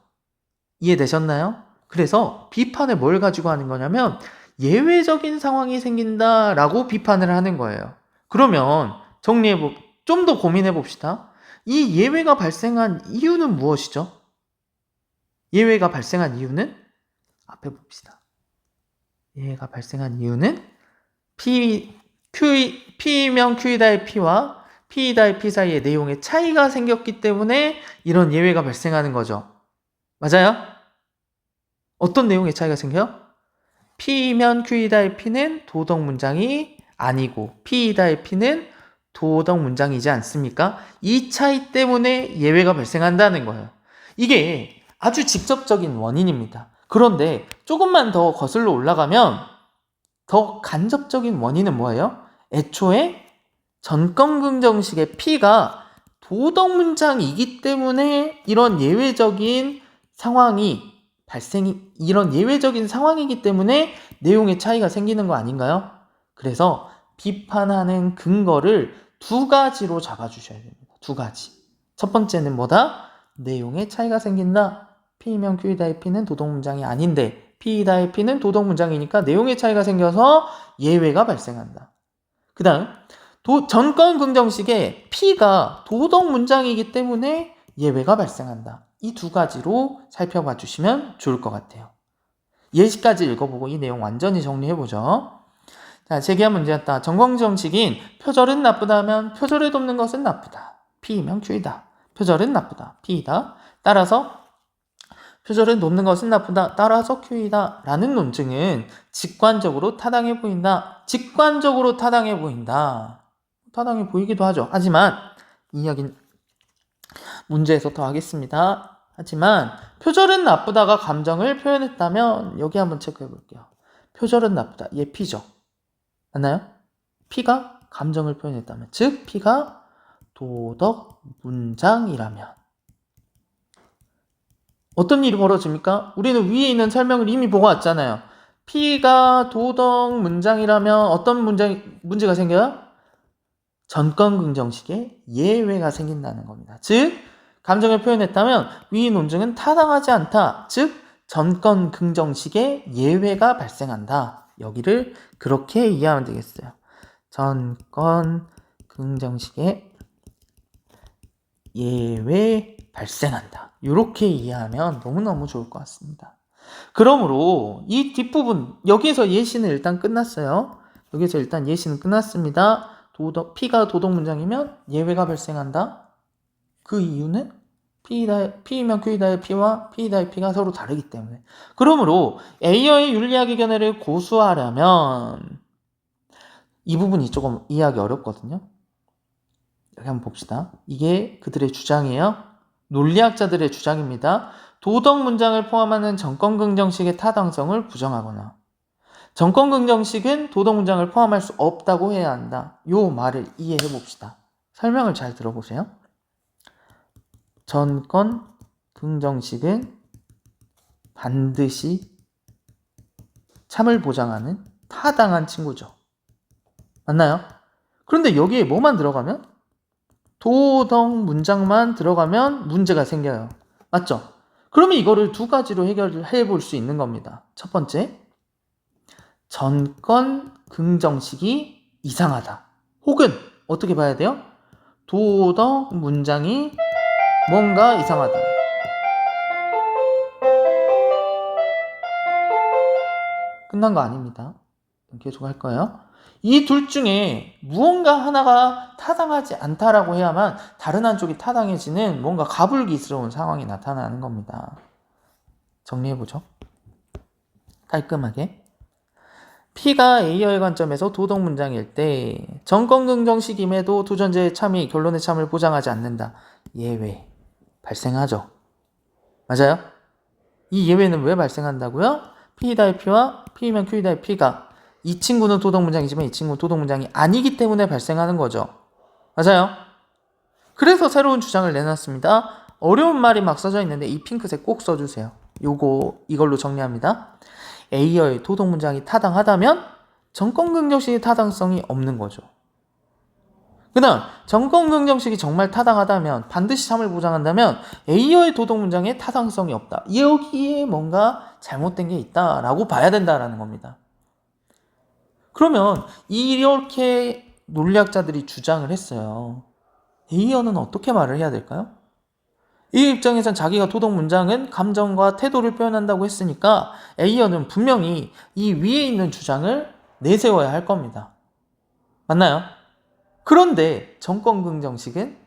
S1: 이해되셨나요? 그래서 비판을 뭘 가지고 하는 거냐면 예외적인 상황이 생긴다라고 비판을 하는 거예요. 그러면 좀 더 고민해 봅시다. 이 예외가 발생한 이유는 무엇이죠? 예외가 발생한 이유는 앞에 봅시다. 예외가 발생한 이유는 P면 Q이다의 P와 P이다의 P 사이의 내용의 차이가 생겼기 때문에 이런 예외가 발생하는 거죠. 맞아요? 어떤 내용의 차이가 생겨요? P면 Q이다의 P는 도덕 문장이 아니고 P이다의 P는 도덕 문장이지 않습니까? 이 차이 때문에 예외가 발생한다는 거예요. 이게 아주 직접적인 원인입니다. 그런데 조금만 더 거슬러 올라가면 더 간접적인 원인은 뭐예요? 애초에 전권 긍정식의 P가 도덕 문장이기 때문에 이런 예외적인 상황이기 때문에 내용의 차이가 생기는 거 아닌가요? 그래서 비판하는 근거를 두 가지로 잡아주셔야 됩니다. 두 가지. 첫 번째는 뭐다? 내용의 차이가 생긴다. P면 Q이다의 P는 도덕 문장이 아닌데 P이다의 P는 도덕 문장이니까 내용의 차이가 생겨서 예외가 발생한다. 그 다음 전권 긍정식의 P가 도덕 문장이기 때문에 예외가 발생한다. 이 두 가지로 살펴봐 주시면 좋을 것 같아요. 예시까지 읽어보고 이 내용 완전히 정리해보죠. 자, 제기한 문제였다. 전권 긍정식인 표절은 나쁘다 하면 표절에 돕는 것은 나쁘다. P이면 Q이다. 표절은 나쁘다. P이다. 따라서 표절은 돕는 것은 나쁘다. 따라서 Q이다. 라는 논증은 직관적으로 타당해 보인다. 타당해 보이기도 하죠. 하지만 이 이야기는 문제에서 더 하겠습니다. 하지만 표절은 나쁘다가 감정을 표현했다면 여기 한번 체크해 볼게요. 표절은 나쁘다. 얘 P죠. 맞나요? P가 감정을 표현했다면, 즉 P가 도덕 문장이라면 어떤 일이 벌어집니까? 우리는 위에 있는 설명을 이미 보고 왔잖아요. P가 도덕 문장이라면 어떤 문제가 생겨요? 전권 긍정식에 예외가 생긴다는 겁니다. 즉 감정을 표현했다면 위 논증은 타당하지 않다. 즉 전건 긍정식의 예외가 발생한다. 여기를 그렇게 이해하면 되겠어요. 전건 긍정식의 예외 발생한다. 이렇게 이해하면 너무너무 좋을 것 같습니다. 그러므로 이 뒷부분 여기에서 예시는 일단 끝났어요. 여기서 일단 예시는 끝났습니다. P가 도덕 문장이면 예외가 발생한다. 그 이유는 P이면 Q이다의 P와 P이다의 P가 서로 다르기 때문에. 그러므로 A어의 윤리학의 견해를 고수하려면 이 부분이 조금 이해하기 어렵거든요. 여기 한번 봅시다. 이게 그들의 주장이에요. 논리학자들의 주장입니다. 도덕 문장을 포함하는 전권 긍정식의 타당성을 부정하거나 전권 긍정식은 도덕 문장을 포함할 수 없다고 해야 한다. 요 말을 이해해 봅시다. 설명을 잘 들어보세요. 전권 긍정식은 반드시 참을 보장하는 타당한 친구죠. 맞나요? 그런데 여기에 뭐만 들어가면? 도덕 문장만 들어가면 문제가 생겨요. 맞죠? 그러면 이거를 두 가지로 해결해 볼 수 있는 겁니다. 첫 번째, 전권 긍정식이 이상하다. 혹은 어떻게 봐야 돼요? 도덕 문장이 뭔가 이상하다. 끝난 거 아닙니다. 계속 할 거예요. 이 둘 중에 무언가 하나가 타당하지 않다라고 해야만 다른 한쪽이 타당해지는 뭔가 가불기스러운 상황이 나타나는 겁니다. 정리해보죠. 깔끔하게. P가 A어의 관점에서 도덕 문장일 때 전권 긍정식임에도 두전제의 참이 결론의 참을 보장하지 않는다. 예외 발생하죠. 맞아요? 이 예외는 왜 발생한다고요? P이다의 P와 P이면 Q이다의 P가 이 친구는 도덕 문장이지만 이 친구는 도덕 문장이 아니기 때문에 발생하는 거죠. 맞아요? 그래서 새로운 주장을 내놨습니다. 어려운 말이 막 써져 있는데 이 핑크색 꼭 써주세요. 이걸로 정리합니다. A어의 도덕 문장이 타당하다면 전권 긍정식의 타당성이 없는 거죠. 그다음 전권 긍정식이 정말 타당하다면 반드시 참을 보장한다면 A어의 도덕 문장에 타당성이 없다. 여기에 뭔가 잘못된 게 있다라고 봐야 된다라는 겁니다. 그러면 이렇게 논리학자들이 주장을 했어요. A어는 어떻게 말을 해야 될까요? 이 입장에선 자기가 도덕 문장은 감정과 태도를 표현한다고 했으니까 A어는 분명히 이 위에 있는 주장을 내세워야 할 겁니다. 맞나요? 그런데 전권 긍정식은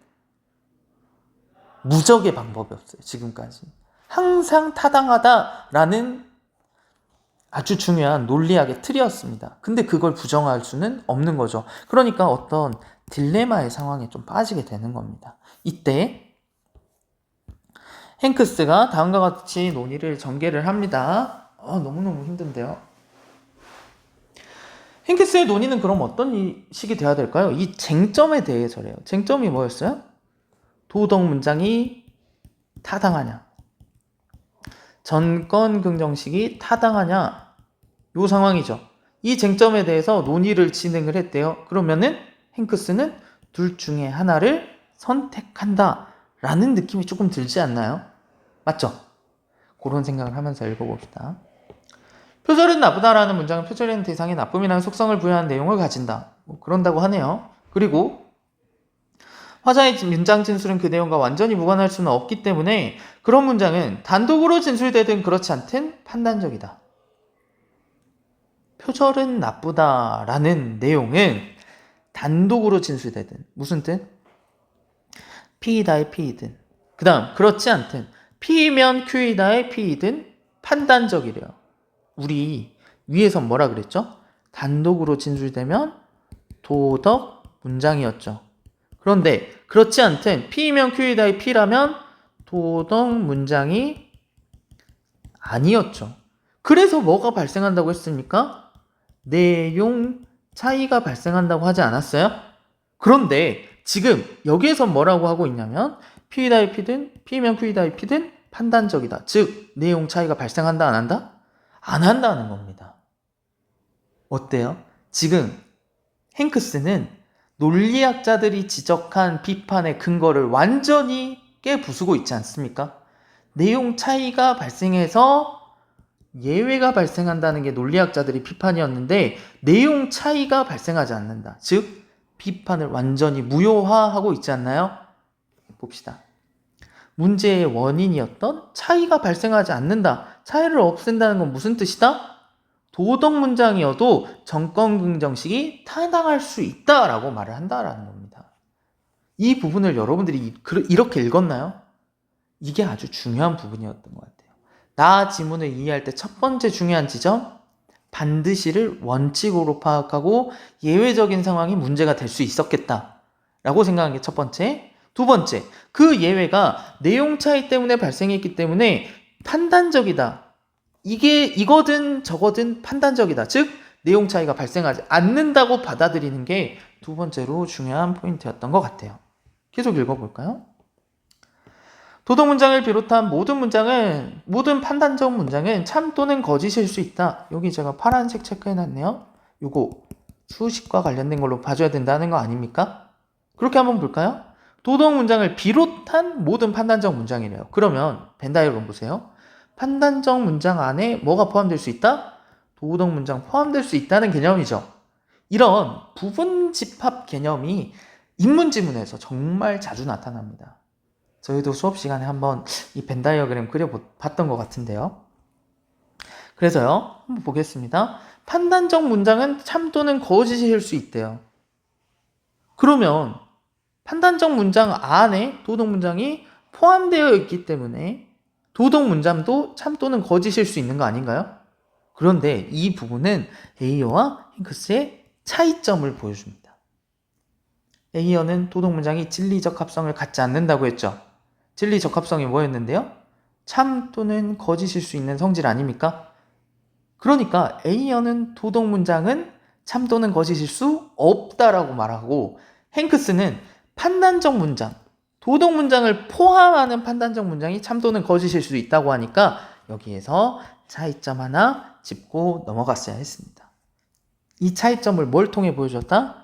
S1: 무적의 방법이 없어요. 지금까지. 항상 타당하다라는 아주 중요한 논리학의 틀이었습니다. 근데 그걸 부정할 수는 없는 거죠. 그러니까 어떤 딜레마의 상황에 좀 빠지게 되는 겁니다. 이때 행크스가 다음과 같이 논의를 전개를 합니다. 너무너무 힘든데요. 행크스의 논의는 그럼 어떤 식이 돼야 될까요? 이 쟁점에 대해서래요. 쟁점이 뭐였어요? 도덕 문장이 타당하냐? 전권 긍정식이 타당하냐? 요 상황이죠. 이 쟁점에 대해서 논의를 진행을 했대요. 그러면은 행크스는 둘 중에 하나를 선택한다 라는 느낌이 조금 들지 않나요? 맞죠? 그런 생각을 하면서 읽어봅시다. 표절은 나쁘다라는 문장은 표절된 대상에 나쁨이라는 속성을 부여한 내용을 가진다. 그런다고 하네요. 그리고 화자의 문장 진술은 그 내용과 완전히 무관할 수는 없기 때문에 그런 문장은 단독으로 진술되든 그렇지 않든 판단적이다. 표절은 나쁘다라는 내용은 단독으로 진술되든 무슨 뜻? P이다의 P이든 그 다음 그렇지 않든 P이면 Q이다의 P이든 판단적이래요. 우리 위에서 뭐라 그랬죠? 단독으로 진술되면 도덕 문장이었죠. 그런데 그렇지 않든 P이면 Q이다의 P라면 도덕 문장이 아니었죠. 그래서 뭐가 발생한다고 했습니까? 내용 차이가 발생한다고 하지 않았어요? 그런데 지금 여기에서 뭐라고 하고 있냐면 P이다의 P든 P면 Q이다의 P든 판단적이다. 즉 내용 차이가 발생한다 안 한다? 안 한다는 겁니다. 어때요? 지금 행크스는 논리학자들이 지적한 비판의 근거를 완전히 부수고 있지 않습니까? 내용 차이가 발생해서 예외가 발생한다는 게 논리학자들의 비판이었는데 내용 차이가 발생하지 않는다. 즉 비판을 완전히 무효화하고 있지 않나요? 봅시다. 문제의 원인이었던 차이가 발생하지 않는다. 차이를 없앤다는 건 무슨 뜻이다? 도덕 문장이어도 정권 긍정식이 타당할 수 있다라고 말을 한다라는 겁니다. 이 부분을 여러분들이 이렇게 읽었나요? 이게 아주 중요한 부분이었던 것 같아요. 나 지문을 이해할 때 첫 번째 중요한 지점, 반드시를 원칙으로 파악하고 예외적인 상황이 문제가 될 수 있었겠다라고 생각한 게 첫 번째. 두 번째, 그 예외가 내용 차이 때문에 발생했기 때문에 판단적이다. 이거든 저거든 판단적이다. 즉 내용 차이가 발생하지 않는다고 받아들이는 게 두 번째로 중요한 포인트였던 것 같아요. 계속 읽어볼까요? 도덕 문장을 비롯한 모든 판단적 문장은 참 또는 거짓일 수 있다. 여기 제가 파란색 체크해놨네요. 요거 수식과 관련된 걸로 봐줘야 된다는 거 아닙니까? 그렇게 한번 볼까요? 도덕 문장을 비롯한 모든 판단적 문장이래요. 그러면 벤 다이어그램 보세요. 판단적 문장 안에 뭐가 포함될 수 있다? 도덕 문장 포함될 수 있다는 개념이죠. 이런 부분 집합 개념이 인문 지문에서 정말 자주 나타납니다. 저희도 수업 시간에 한번 이 벤 다이어그램 그려봤던 것 같은데요. 그래서요, 한번 보겠습니다. 판단적 문장은 참 또는 거짓일 수 있대요. 그러면 판단적 문장 안에 도덕 문장이 포함되어 있기 때문에 도덕 문장도 참 또는 거짓일 수 있는 거 아닌가요? 그런데 이 부분은 에이어와 힌크스의 차이점을 보여줍니다. 에이어는 도덕 문장이 진리적 합성을 갖지 않는다고 했죠. 진리 적합성이 뭐였는데요? 참 또는 거짓일 수 있는 성질 아닙니까? 그러니까 에이어는 도덕 문장은 참 또는 거짓일 수 없다라고 말하고 행크스는 판단적 문장, 도덕 문장을 포함하는 판단적 문장이 참 또는 거짓일 수 있다고 하니까 여기에서 차이점 하나 짚고 넘어갔어야 했습니다. 이 차이점을 뭘 통해 보여줬다?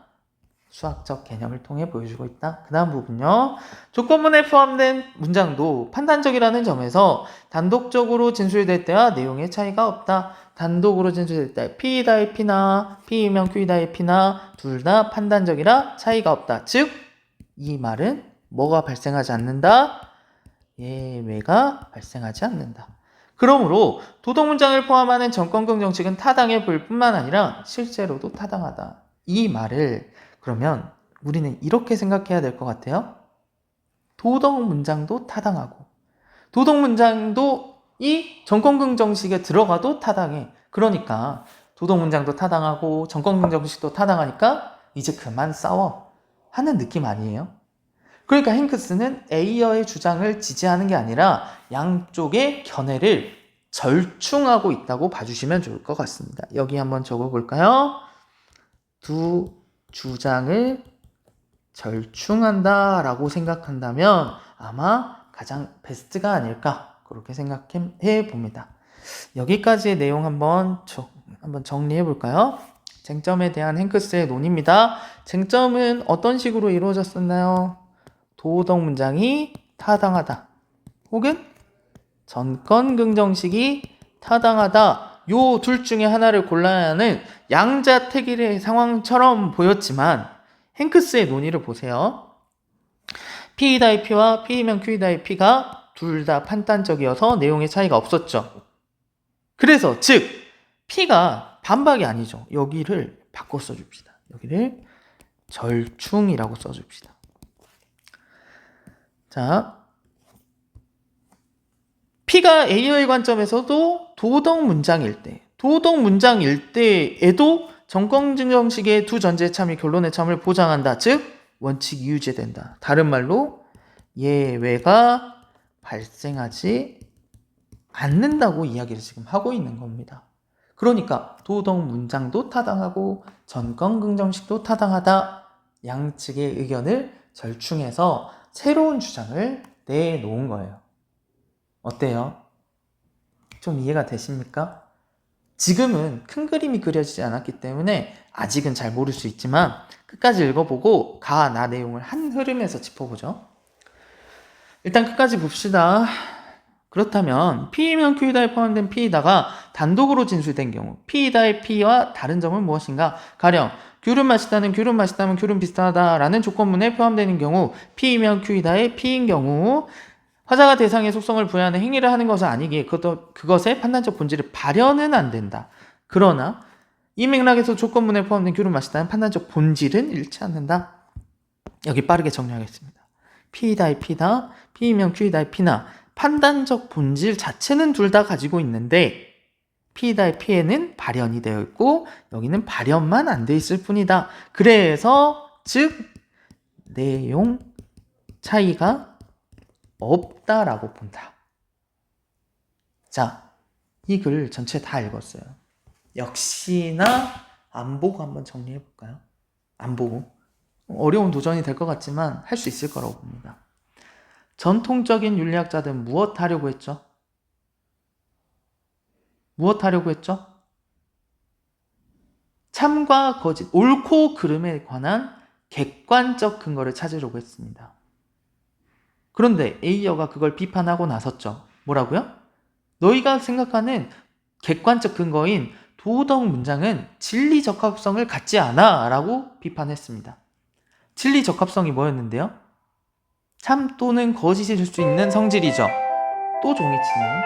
S1: 수학적 개념을 통해 보여주고 있다. 그 다음 부분요. 조건문에 포함된 문장도 판단적이라는 점에서 단독적으로 진술될 때와 내용의 차이가 없다. 단독으로 진술될 때 P이다의 P나 P이면 Q이다의 P나 둘 다 판단적이라 차이가 없다. 즉, 이 말은 뭐가 발생하지 않는다? 예외가 발생하지 않는다. 그러므로 도덕 문장을 포함하는 정권경 정식은 타당해 보일 뿐만 아니라 실제로도 타당하다. 이 말을 그러면 우리는 이렇게 생각해야 될 것 같아요. 도덕 문장도 타당하고 도덕 문장도 이 정권경 정식에 들어가도 타당해. 그러니까 도덕 문장도 타당하고 정권경 정식도 타당하니까 이제 그만 싸워 하는 느낌 아니에요? 그러니까 행크스는 에이어의 주장을 지지하는 게 아니라 양쪽의 견해를 절충하고 있다고 봐주시면 좋을 것 같습니다. 여기 한번 적어볼까요? 두 주장을 절충한다라고 생각한다면 아마 가장 베스트가 아닐까 그렇게 생각해 봅니다. 여기까지의 내용 한번 정리해 볼까요? 쟁점에 대한 행크스의 논의입니다. 쟁점은 어떤 식으로 이루어졌었나요? 도덕 문장이 타당하다 혹은 전권 긍정식이 타당하다 요 둘 중에 하나를 골라야 하는 양자택일의 상황처럼 보였지만 행크스의 논의를 보세요. P이다의 P와 P이면 Q이다의 P가 둘 다 판단적이어서 내용의 차이가 없었죠. 그래서 즉 P가 반박이 아니죠. 여기를 바꿔 써줍시다. 여기를 절충이라고 써줍시다. 자, P가 A의 관점에서도 도덕 문장일 때에도 정권증정식의 두 전제의 참이 결론의 참을 보장한다. 즉 원칙이 유지된다. 다른 말로 예외가 발생하지 않는다고 이야기를 지금 하고 있는 겁니다. 그러니까 도덕 문장도 타당하고 전권긍정식도 타당하다. 양측의 의견을 절충해서 새로운 주장을 내놓은 거예요. 어때요? 좀 이해가 되십니까? 지금은 큰 그림이 그려지지 않았기 때문에 아직은 잘 모를 수 있지만 끝까지 읽어보고 나 내용을 한 흐름에서 짚어보죠. 일단 끝까지 봅시다. 그렇다면 P이면 Q이다에 포함된 P이다가 단독으로 진술된 경우 P이다의 P와 다른 점은 무엇인가? 가령 귤은 맛있다는 귤은 맛있다면 귤은 비슷하다라는 조건문에 포함되는 경우 P이면 Q이다의 P인 경우 화자가 대상의 속성을 부여하는 행위를 하는 것은 아니기에 그것의 판단적 본질을 발현은 안 된다. 그러나 이 맥락에서 조건문에 포함된 귤은 맛있다는 판단적 본질은 잃지 않는다. 여기 빠르게 정리하겠습니다. P이다의 P다, P이면 Q이다의 P나 판단적 본질 자체는 둘 다 가지고 있는데 P이다의 P에는 발현이 되어 있고 여기는 발현만 안 돼 있을 뿐이다. 그래서 즉 내용 차이가 없다라고 본다. 자, 이 글 전체 다 읽었어요. 역시나 안 보고 한번 정리해 볼까요? 안 보고. 어려운 도전이 될 것 같지만 할 수 있을 거라고 봅니다. 전통적인 윤리학자들은 무엇 하려고 했죠? 무엇 하려고 했죠? 참과 거짓, 옳고 그름에 관한 객관적 근거를 찾으려고 했습니다. 그런데 에이어가 그걸 비판하고 나섰죠. 뭐라고요? 너희가 생각하는 객관적 근거인 도덕 문장은 진리 적합성을 갖지 않아 라고 비판했습니다. 진리 적합성이 뭐였는데요? 참 또는 거짓일 수 있는 성질이죠. 또 종이치네요.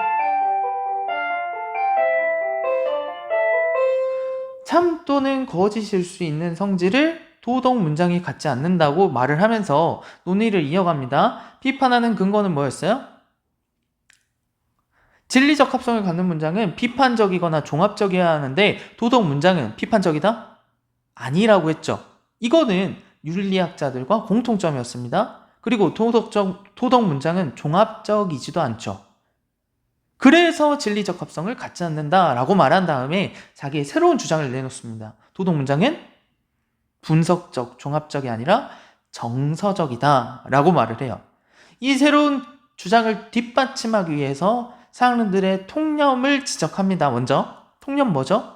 S1: 참 또는 거짓일 수 있는 성질을 도덕 문장이 갖지 않는다고 말을 하면서 논의를 이어갑니다. 비판하는 근거는 뭐였어요? 진리적 합성을 갖는 문장은 비판적이거나 종합적이어야 하는데 도덕 문장은 비판적이다? 아니라고 했죠. 이거는 윤리학자들과 공통점이었습니다. 그리고 도덕 문장은 종합적이지도 않죠. 그래서 진리적 합성을 갖지 않는다라고 말한 다음에 자기의 새로운 주장을 내놓습니다. 도덕 문장은 분석적, 종합적이 아니라 정서적이다라고 말을 해요. 이 새로운 주장을 뒷받침하기 위해서 사람들의 통념을 지적합니다. 먼저 통념 뭐죠?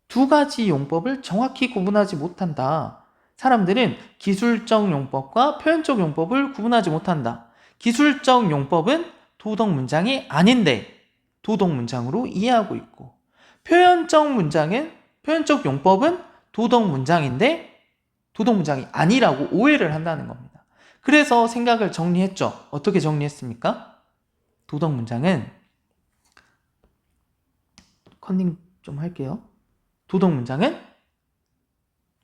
S1: 두 가지 용법을 정확히 구분하지 못한다. 사람들은 기술적 용법과 표현적 용법을 구분하지 못한다. 기술적 용법은 도덕 문장이 아닌데 도덕 문장으로 이해하고 있고 표현적 용법은 도덕 문장인데 도덕 문장이 아니라고 오해를 한다는 겁니다. 그래서 생각을 정리했죠. 어떻게 정리했습니까? 도덕 문장은 컨닝 좀 할게요. 도덕 문장은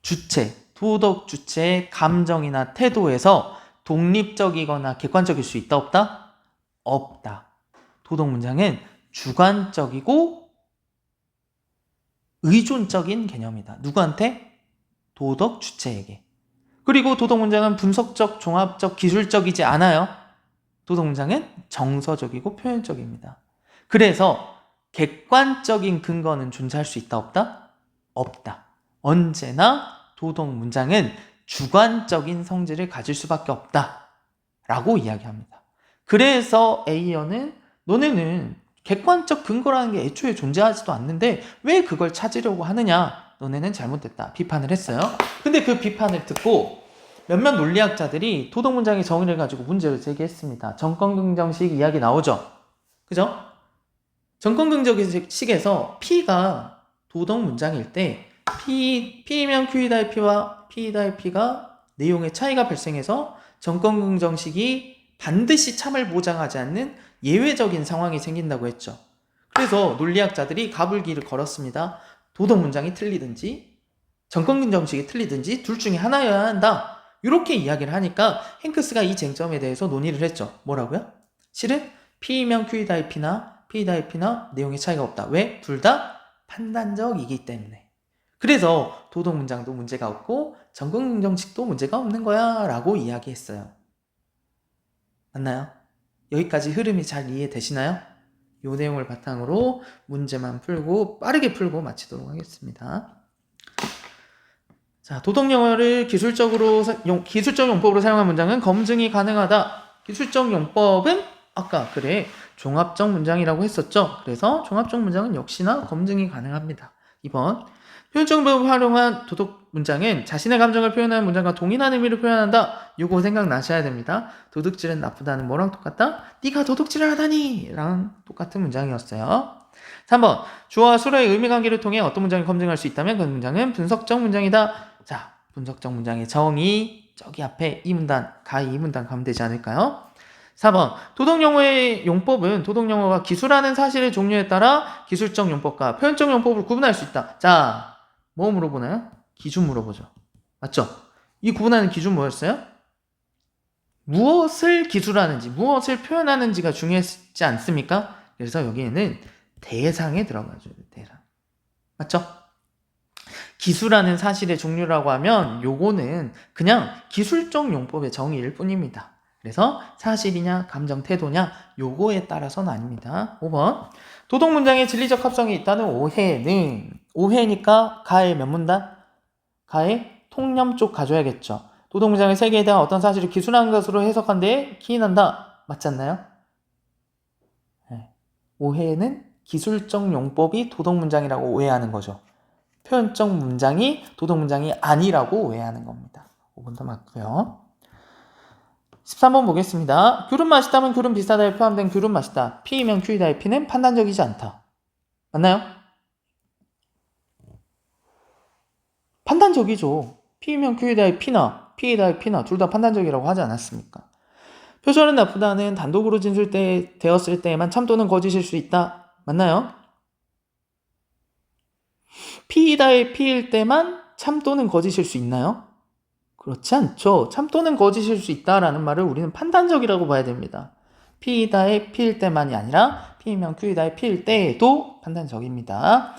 S1: 주체, 도덕 주체의 감정이나 태도에서 독립적이거나 객관적일 수 있다 없다? 없다. 도덕 문장은 주관적이고 의존적인 개념이다. 누구한테? 도덕 주체에게. 그리고 도덕 문장은 분석적, 종합적, 기술적이지 않아요. 도덕 문장은 정서적이고 표현적입니다. 그래서 객관적인 근거는 존재할 수 있다 없다? 없다. 언제나 도덕 문장은 주관적인 성질을 가질 수밖에 없다 라고 이야기합니다. 그래서 에이어는 너네는 객관적 근거라는 게 애초에 존재하지도 않는데 왜 그걸 찾으려고 하느냐? 너네는 잘못됐다. 비판을 했어요. 근데 그 비판을 듣고 몇몇 논리학자들이 도덕 문장의 정의를 가지고 문제를 제기했습니다. 정권긍정식 이야기 나오죠? 그죠? 정권긍정식에서 P가 도덕 문장일 때 P이면 Q이다의 P와 P이다의 P가 내용의 차이가 발생해서 정권긍정식이 반드시 참을 보장하지 않는 예외적인 상황이 생긴다고 했죠. 그래서 논리학자들이 가불기를 걸었습니다. 도덕 문장이 틀리든지 정권긍정식이 틀리든지 둘 중에 하나여야 한다. 이렇게 이야기를 하니까 행크스가 이 쟁점에 대해서 논의를 했죠. 뭐라고요? 실은 P이면 Q이다의 P나 P이다의 P나 내용의 차이가 없다. 왜? 둘 다 판단적이기 때문에. 그래서 도덕 문장도 문제가 없고 정권긍정식도 문제가 없는 거야 라고 이야기했어요. 맞나요? 여기까지 흐름이 잘 이해되시나요? 이 내용을 바탕으로 문제만 풀고 빠르게 풀고 마치도록 하겠습니다. 자, 도덕 용어를 기술적 용법으로 사용한 문장은 검증이 가능하다. 기술적 용법은 아까 종합적 문장이라고 했었죠. 그래서 종합적 문장은 역시나 검증이 가능합니다. 2번 표현적 문법을 활용한 도덕 문장은 자신의 감정을 표현하는 문장과 동일한 의미를 표현한다. 요거 생각나셔야 됩니다. 도둑질은 나쁘다는 뭐랑 똑같다? 네가 도둑질을 하다니! 랑 똑같은 문장이었어요. 3번 주어와 수로의 의미관계를 통해 어떤 문장을 검증할 수 있다면 그 문장은 분석적 문장이다. 자, 분석적 문장의 정의 저기 앞에 이 문단, 가히 이 문단 가면 되지 않을까요? 4번 도덕용어의 용법은 도덕용어가 기술하는 사실의 종류에 따라 기술적 용법과 표현적 용법을 구분할 수 있다. 자, 뭐 물어보나요? 기준 물어보죠. 맞죠? 이 구분하는 기준 뭐였어요? 무엇을 기술하는지, 무엇을 표현하는지가 중요했지 않습니까? 그래서 여기에는 대상에 들어가죠. 대상. 맞죠? 기술하는 사실의 종류라고 하면 요거는 그냥 기술적 용법의 정의일 뿐입니다. 그래서 사실이냐 감정 태도냐 요거에 따라서는 아닙니다. 5번 도덕 문장에 진리적 합성이 있다는 오해는 오해니까 가의 몇 문단? 가의 통념 쪽 가져야겠죠. 도덕 문장의 세계에 대한 어떤 사실을 기술한 것으로 해석한 데에 기인한다. 맞지 않나요? 네. 오해는 기술적 용법이 도덕 문장이라고 오해하는 거죠. 표현적 문장이 도덕 문장이 아니라고 오해하는 겁니다. 5번도 맞고요. 13번 보겠습니다. 귤은 맛있다면 귤은 비싸다에 포함된 귤은 맛있다. P이면 Q이다의 P는 판단적이지 않다. 맞나요? 판단적이죠. P이면 Q이다의 P나 P이다의 P나 둘 다 판단적이라고 하지 않았습니까? 표절은 나쁘다는 단독으로 진술되었을 때에만 참 또는 거짓일 수 있다. 맞나요? P이다의 P일 때만 참 또는 거짓일 수 있나요? 그렇지 않죠. 참 또는 거짓일 수 있다라는 말을 우리는 판단적이라고 봐야 됩니다. P이다의 P일 때만이 아니라 P이면 Q이다의 P일 때에도 판단적입니다.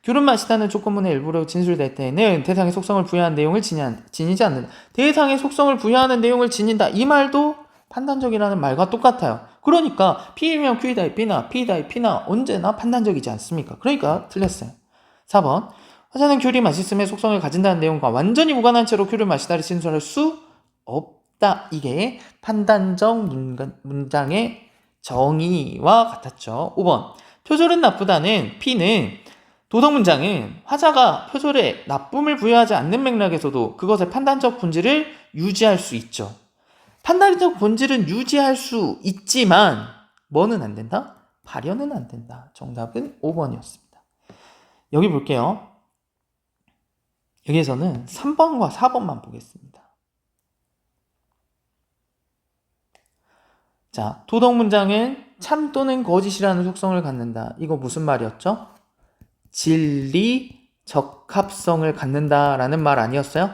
S1: 귤은 맛있다는 조건문의 일부로 진술될 때에는 대상의 속성을 부여한 내용을 지니지 않는다. 대상의 속성을 부여하는 내용을 지닌다. 이 말도 판단적이라는 말과 똑같아요. 그러니까 P이면 Q이다의 P나 P이다의 P나 언제나 판단적이지 않습니까? 그러니까 틀렸어요. 4번 화자는 귤이 맛있음의 속성을 가진다는 내용과 완전히 무관한 채로 귤을 마시다를 진술할 수 없다. 이게 판단적 문장의 정의와 같았죠. 5번 표절은 나쁘다는 P는 도덕 문장은 화자가 표절에 나쁨을 부여하지 않는 맥락에서도 그것의 판단적 본질을 유지할 수 있죠. 판단적 본질은 유지할 수 있지만 뭐는 안 된다? 발현은 안 된다. 정답은 5번이었습니다. 여기 볼게요. 여기에서는 3번과 4번만 보겠습니다. 자, 도덕 문장은 참 또는 거짓이라는 속성을 갖는다. 이거 무슨 말이었죠? 진리 적합성을 갖는다라는 말 아니었어요?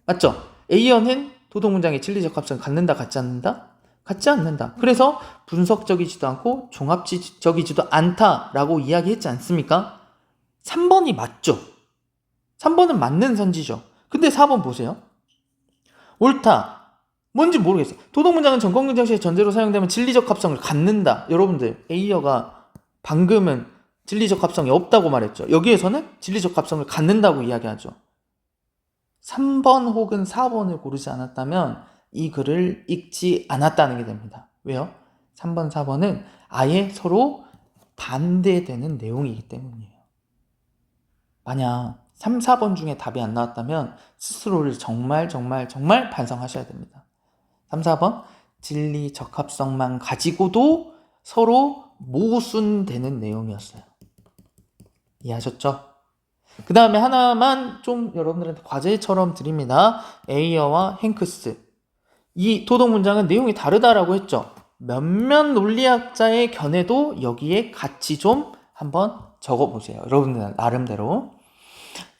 S1: 맞죠? A어는 도덕 문장의 진리 적합성을 갖는다, 갖지 않는다? 갖지 않는다. 그래서 분석적이지도 않고 종합적이지도 않다라고 이야기했지 않습니까? 3번이 맞죠? 3번은 맞는 선지죠. 근데 4번 보세요. 옳다. 뭔지 모르겠어요. 도덕 문장은 전권긍정시의 전제로 사용되면 진리적 합성을 갖는다. 여러분들 A어가 방금은 진리적 합성이 없다고 말했죠. 여기에서는 진리적 합성을 갖는다고 이야기하죠. 3번 혹은 4번을 고르지 않았다면 이 글을 읽지 않았다는 게 됩니다. 왜요? 3번, 4번은 아예 서로 반대되는 내용이기 때문이에요. 만약 3, 4번 중에 답이 안 나왔다면 스스로를 정말 반성하셔야 됩니다. 3, 4번 진리 적합성만 가지고도 서로 모순되는 내용이었어요. 이해하셨죠? 그 다음에 하나만 좀 여러분들한테 과제처럼 드립니다. 에이어와 행크스. 이 도덕 문장은 내용이 다르다라고 했죠. 몇몇 논리학자의 견해도 여기에 같이 좀 한번 적어보세요. 여러분들 나름대로.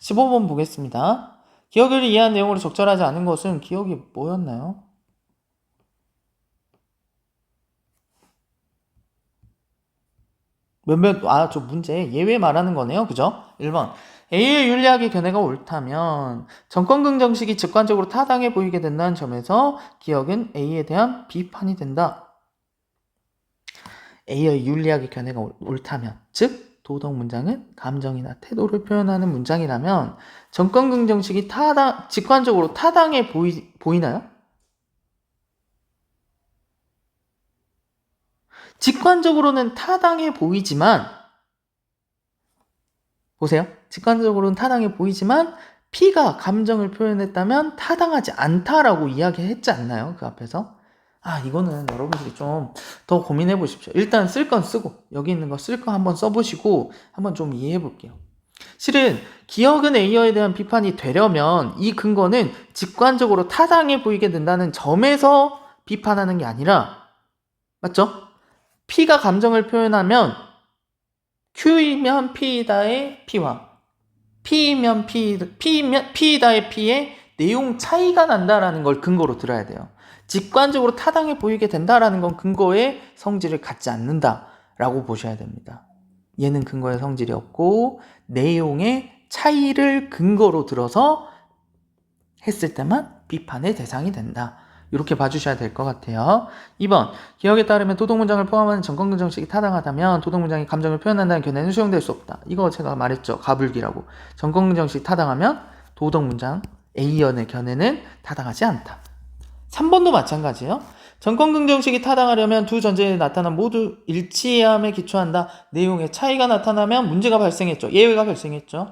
S1: 15번 보겠습니다. 기억을 이해한 내용으로 적절하지 않은 것은 기억이 뭐였나요? 저 문제 예외 말하는 거네요. 그죠? 1번. A의 윤리학의 견해가 옳다면 정권긍정식이 직관적으로 타당해 보이게 된다는 점에서 기억은 A에 대한 비판이 된다. A의 윤리학의 견해가 옳다면, 즉 도덕 문장은 감정이나 태도를 표현하는 문장이라면 정권긍정식이 직관적으로 타당해 보이나요? 직관적으로는 타당해 보이지만 보세요. 직관적으로는 타당해 보이지만 P가 감정을 표현했다면 타당하지 않다라고 이야기했지 않나요? 그 앞에서. 이거는 여러분들이 좀 더 고민해 보십시오. 일단 쓸 건 쓰고 여기 있는 거 쓸 거 한번 써보시고 한번 좀 이해해 볼게요. 실은 기억은 A어에 대한 비판이 되려면 이 근거는 직관적으로 타당해 보이게 된다는 점에서 비판하는 게 아니라, 맞죠? P가 감정을 표현하면 Q이면 P이다의 P와 P이면 P이다의 P의 내용 차이가 난다라는 걸 근거로 들어야 돼요. 직관적으로 타당해 보이게 된다라는 건 근거의 성질을 갖지 않는다라고 보셔야 됩니다. 얘는 근거의 성질이 없고 내용의 차이를 근거로 들어서 했을 때만 비판의 대상이 된다. 이렇게 봐주셔야 될 것 같아요. 2번, 기억에 따르면 도덕문장을 포함하는 전건근정식이 타당하다면 도덕문장이 감정을 표현한다는 견해는 수용될 수 없다. 이거 제가 말했죠. 가불기라고. 전건근정식이 타당하면 도덕문장 A연의 견해는 타당하지 않다. 3번도 마찬가지예요. 전건긍정식이 타당하려면 두 전제에 나타난 모두 일치함에 기초한다. 내용의 차이가 나타나면 문제가 발생했죠. 예외가 발생했죠.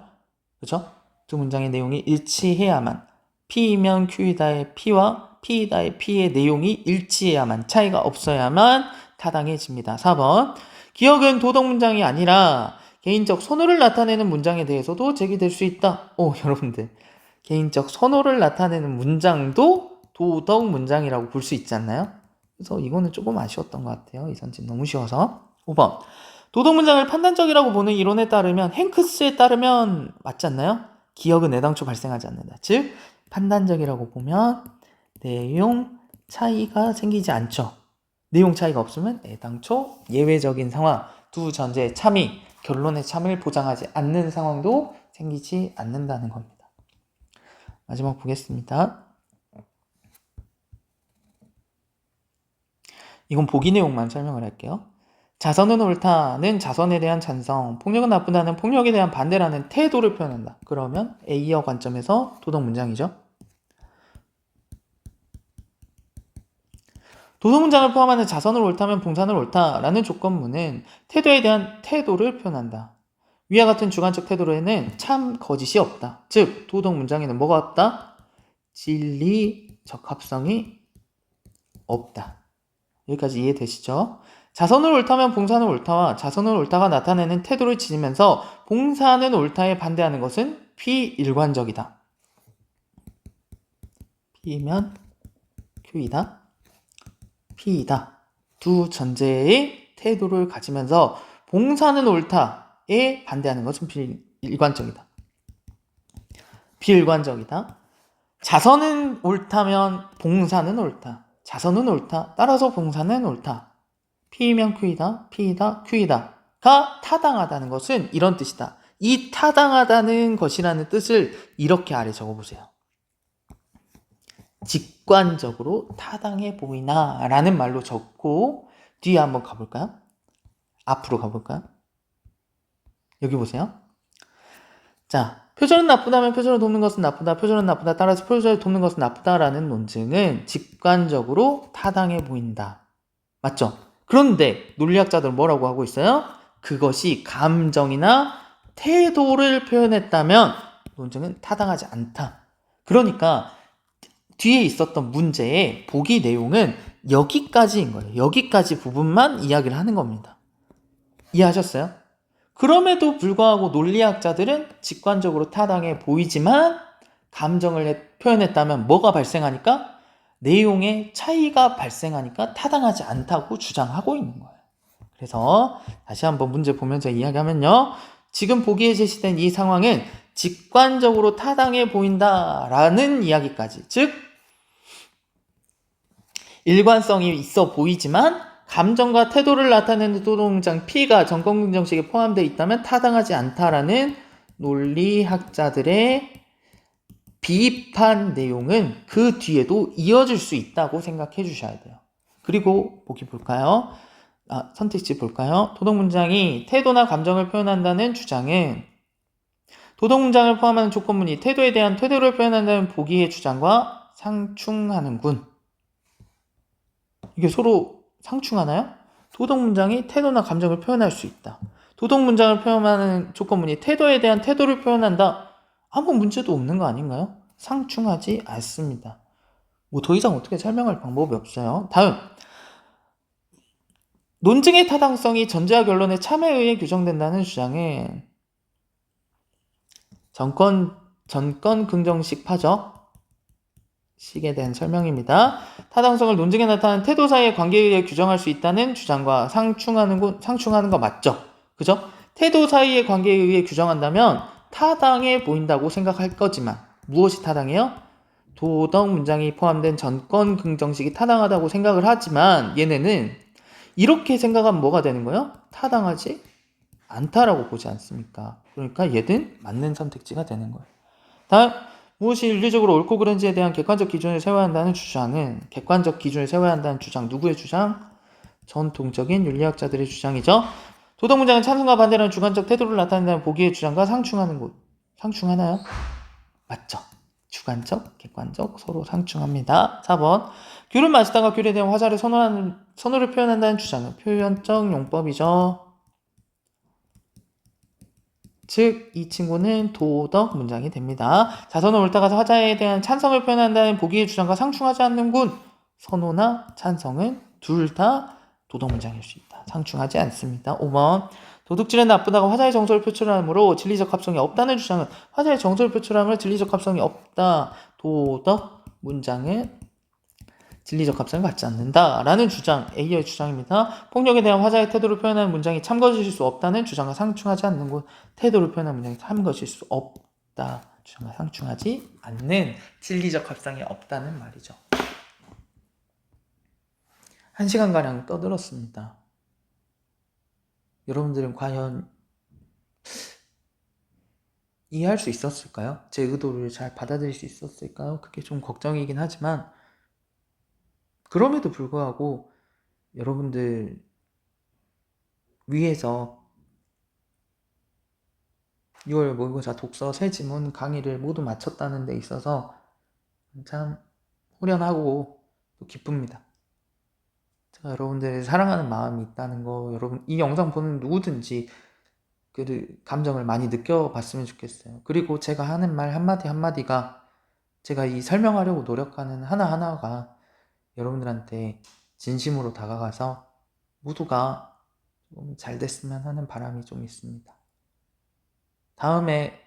S1: 그렇죠? 두 문장의 내용이 일치해야만, P이면 Q이다의 P와 P이다의 P의 내용이 일치해야만, 차이가 없어야만 타당해집니다. 4번, 기억은 도덕문장이 아니라 개인적 선호를 나타내는 문장에 대해서도 제기될 수 있다. 여러분들, 개인적 선호를 나타내는 문장도 도덕 문장이라고 볼 수 있지 않나요? 그래서 이거는 조금 아쉬웠던 것 같아요. 이 선지 너무 쉬워서. 5번, 도덕 문장을 판단적이라고 보는 이론에 따르면, 행크스에 따르면 맞지 않나요? 기억은 애당초 발생하지 않는다. 즉 판단적이라고 보면 내용 차이가 생기지 않죠. 내용 차이가 없으면 애당초 예외적인 상황, 두 전제의 참이, 결론의 참을 보장하지 않는 상황도 생기지 않는다는 겁니다. 마지막 보겠습니다. 이건 보기 내용만 설명을 할게요. 자선은 옳다는 자선에 대한 찬성, 폭력은 나쁘다는 폭력에 대한 반대라는 태도를 표현한다. 그러면 A어 관점에서 도덕 문장이죠. 도덕 문장을 포함하는 자선을 옳다면 봉산을 옳다라는 조건문은 태도에 대한 태도를 표현한다. 위와 같은 주관적 태도에는 참 거짓이 없다. 즉 도덕 문장에는 뭐가 없다? 진리 적합성이 없다. 여기까지 이해되시죠? 자선은 옳다면 봉사는 옳다와 자선은 옳다가 나타내는 태도를 지니면서 봉사는 옳다에 반대하는 것은 비일관적이다. P면 Q이다, P이다. 두 전제의 태도를 가지면서 봉사는 옳다에 반대하는 것은 비일관적이다. 비일관적이다. 자선은 옳다면 봉사는 옳다. 자선은 옳다. 따라서 봉사는 옳다. P면 Q이다, P이다, Q이다가 타당하다는 것은 이런 뜻이다. 이 타당하다는 것이라는 뜻을 이렇게 아래 적어보세요. 직관적으로 타당해 보이나 라는 말로 적고 뒤에 한번 가볼까요? 앞으로 가볼까요? 여기 보세요. 자, 표절은 나쁘다면 표절을 돕는 것은 나쁘다, 표절은 나쁘다, 따라서 표절을 돕는 것은 나쁘다라는 논증은 직관적으로 타당해 보인다. 맞죠? 그런데 논리학자들은 뭐라고 하고 있어요? 그것이 감정이나 태도를 표현했다면 논증은 타당하지 않다. 그러니까 뒤에 있었던 문제의 보기 내용은 여기까지인 거예요. 여기까지 부분만 이야기를 하는 겁니다. 이해하셨어요? 그럼에도 불구하고 논리학자들은 직관적으로 타당해 보이지만 감정을 표현했다면 뭐가 발생하니까? 내용의 차이가 발생하니까 타당하지 않다고 주장하고 있는 거예요. 그래서 다시 한번 문제 보면서 이야기하면요. 지금 보기에 제시된 이 상황은 직관적으로 타당해 보인다라는 이야기까지, 즉 일관성이 있어 보이지만 감정과 태도를 나타내는 도덕문장 P가 전건긍정식에 포함되어 있다면 타당하지 않다라는 논리학자들의 비판 내용은 그 뒤에도 이어질 수 있다고 생각해 주셔야 돼요. 그리고 보기 볼까요? 선택지 볼까요? 도덕문장이 태도나 감정을 표현한다는 주장은 도덕문장을 포함하는 조건문이 태도에 대한 태도를 표현한다는 보기의 주장과 상충하는군. 이게 서로 상충하나요? 도덕문장이 태도나 감정을 표현할 수 있다. 도덕 문장을 표현하는 조건문이 태도에 대한 태도를 표현한다. 아무 문제도 없는 거 아닌가요? 상충하지 않습니다. 뭐 더 이상 어떻게 설명할 방법이 없어요. 다음, 논증의 타당성이 전제와 결론의 참에 의해 규정된다는 주장은 전권 긍정식 파적 식에 대한 설명입니다. 타당성을 논증에 나타나는 태도 사이의 관계에 의해 규정할 수 있다는 주장과 상충하는 거 맞죠? 그죠? 태도 사이의 관계에 의해 규정한다면 타당해 보인다고 생각할 거지만 무엇이 타당해요? 도덕 문장이 포함된 전권 긍정식이 타당하다고 생각을 하지만 얘네는 이렇게 생각하면 뭐가 되는 거예요? 타당하지 않다라고 보지 않습니까? 그러니까 얘는 맞는 선택지가 되는 거예요. 다음, 무엇이 윤리적으로 옳고 그른지에 대한 객관적 기준을 세워야 한다는 주장은 객관적 기준을 세워야 한다는 주장, 누구의 주장? 전통적인 윤리학자들의 주장이죠. 도덕 문장은 찬성과 반대라는 주관적 태도를 나타낸다는 보기의 주장과 상충하는 곳. 상충하나요? 맞죠. 주관적, 객관적 서로 상충합니다. 4번. 귤을 마시다가 귤에 대한 화자를 선호를 표현한다는 주장은 표현적 용법이죠. 즉, 이 친구는 도덕 문장이 됩니다. 자선을 옳다가 화자에 대한 찬성을 표현한다는 보기의 주장과 상충하지 않는군. 선호나 찬성은 둘 다 도덕 문장일 수 있다. 상충하지 않습니다. 5번. 도둑질은 나쁘다가 화자의 정서를 표출하므로 진리적 합성이 없다는 주장은 화자의 정서를 표출하므로 진리적 합성이 없다. 도덕 문장은 진리적 합성을 받지 않는다라는 주장, A의 주장입니다. 폭력에 대한 화자의 태도를 표현하는 문장이 참것일 수 없다는 주장과 상충하지 않는 곳, 태도를 표현하는 문장이 참것일 수 없다. 주장과 상충하지 않는 진리적 합성이 없다는 말이죠. 1시간가량 떠들었습니다. 여러분들은 과연 이해할 수 있었을까요? 제 의도를 잘 받아들일 수 있었을까요? 그게 좀 걱정이긴 하지만 그럼에도 불구하고 여러분들 위해서 6월 모의고사 독서 새 지문 강의를 모두 마쳤다는 데 있어서 참 후련하고 또 기쁩니다. 제가 여러분들을 사랑하는 마음이 있다는 거 여러분 이 영상 보는 누구든지 그 감정을 많이 느껴봤으면 좋겠어요. 그리고 제가 하는 말 한마디 한마디가 제가 이 설명하려고 노력하는 하나하나가 여러분들한테 진심으로 다가가서 모두가 좀 잘 됐으면 하는 바람이 좀 있습니다. 다음에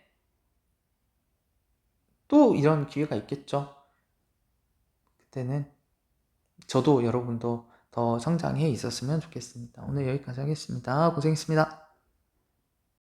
S1: 또 이런 기회가 있겠죠. 그때는 저도 여러분도 더 성장해 있었으면 좋겠습니다. 오늘 여기까지 하겠습니다. 고생했습니다.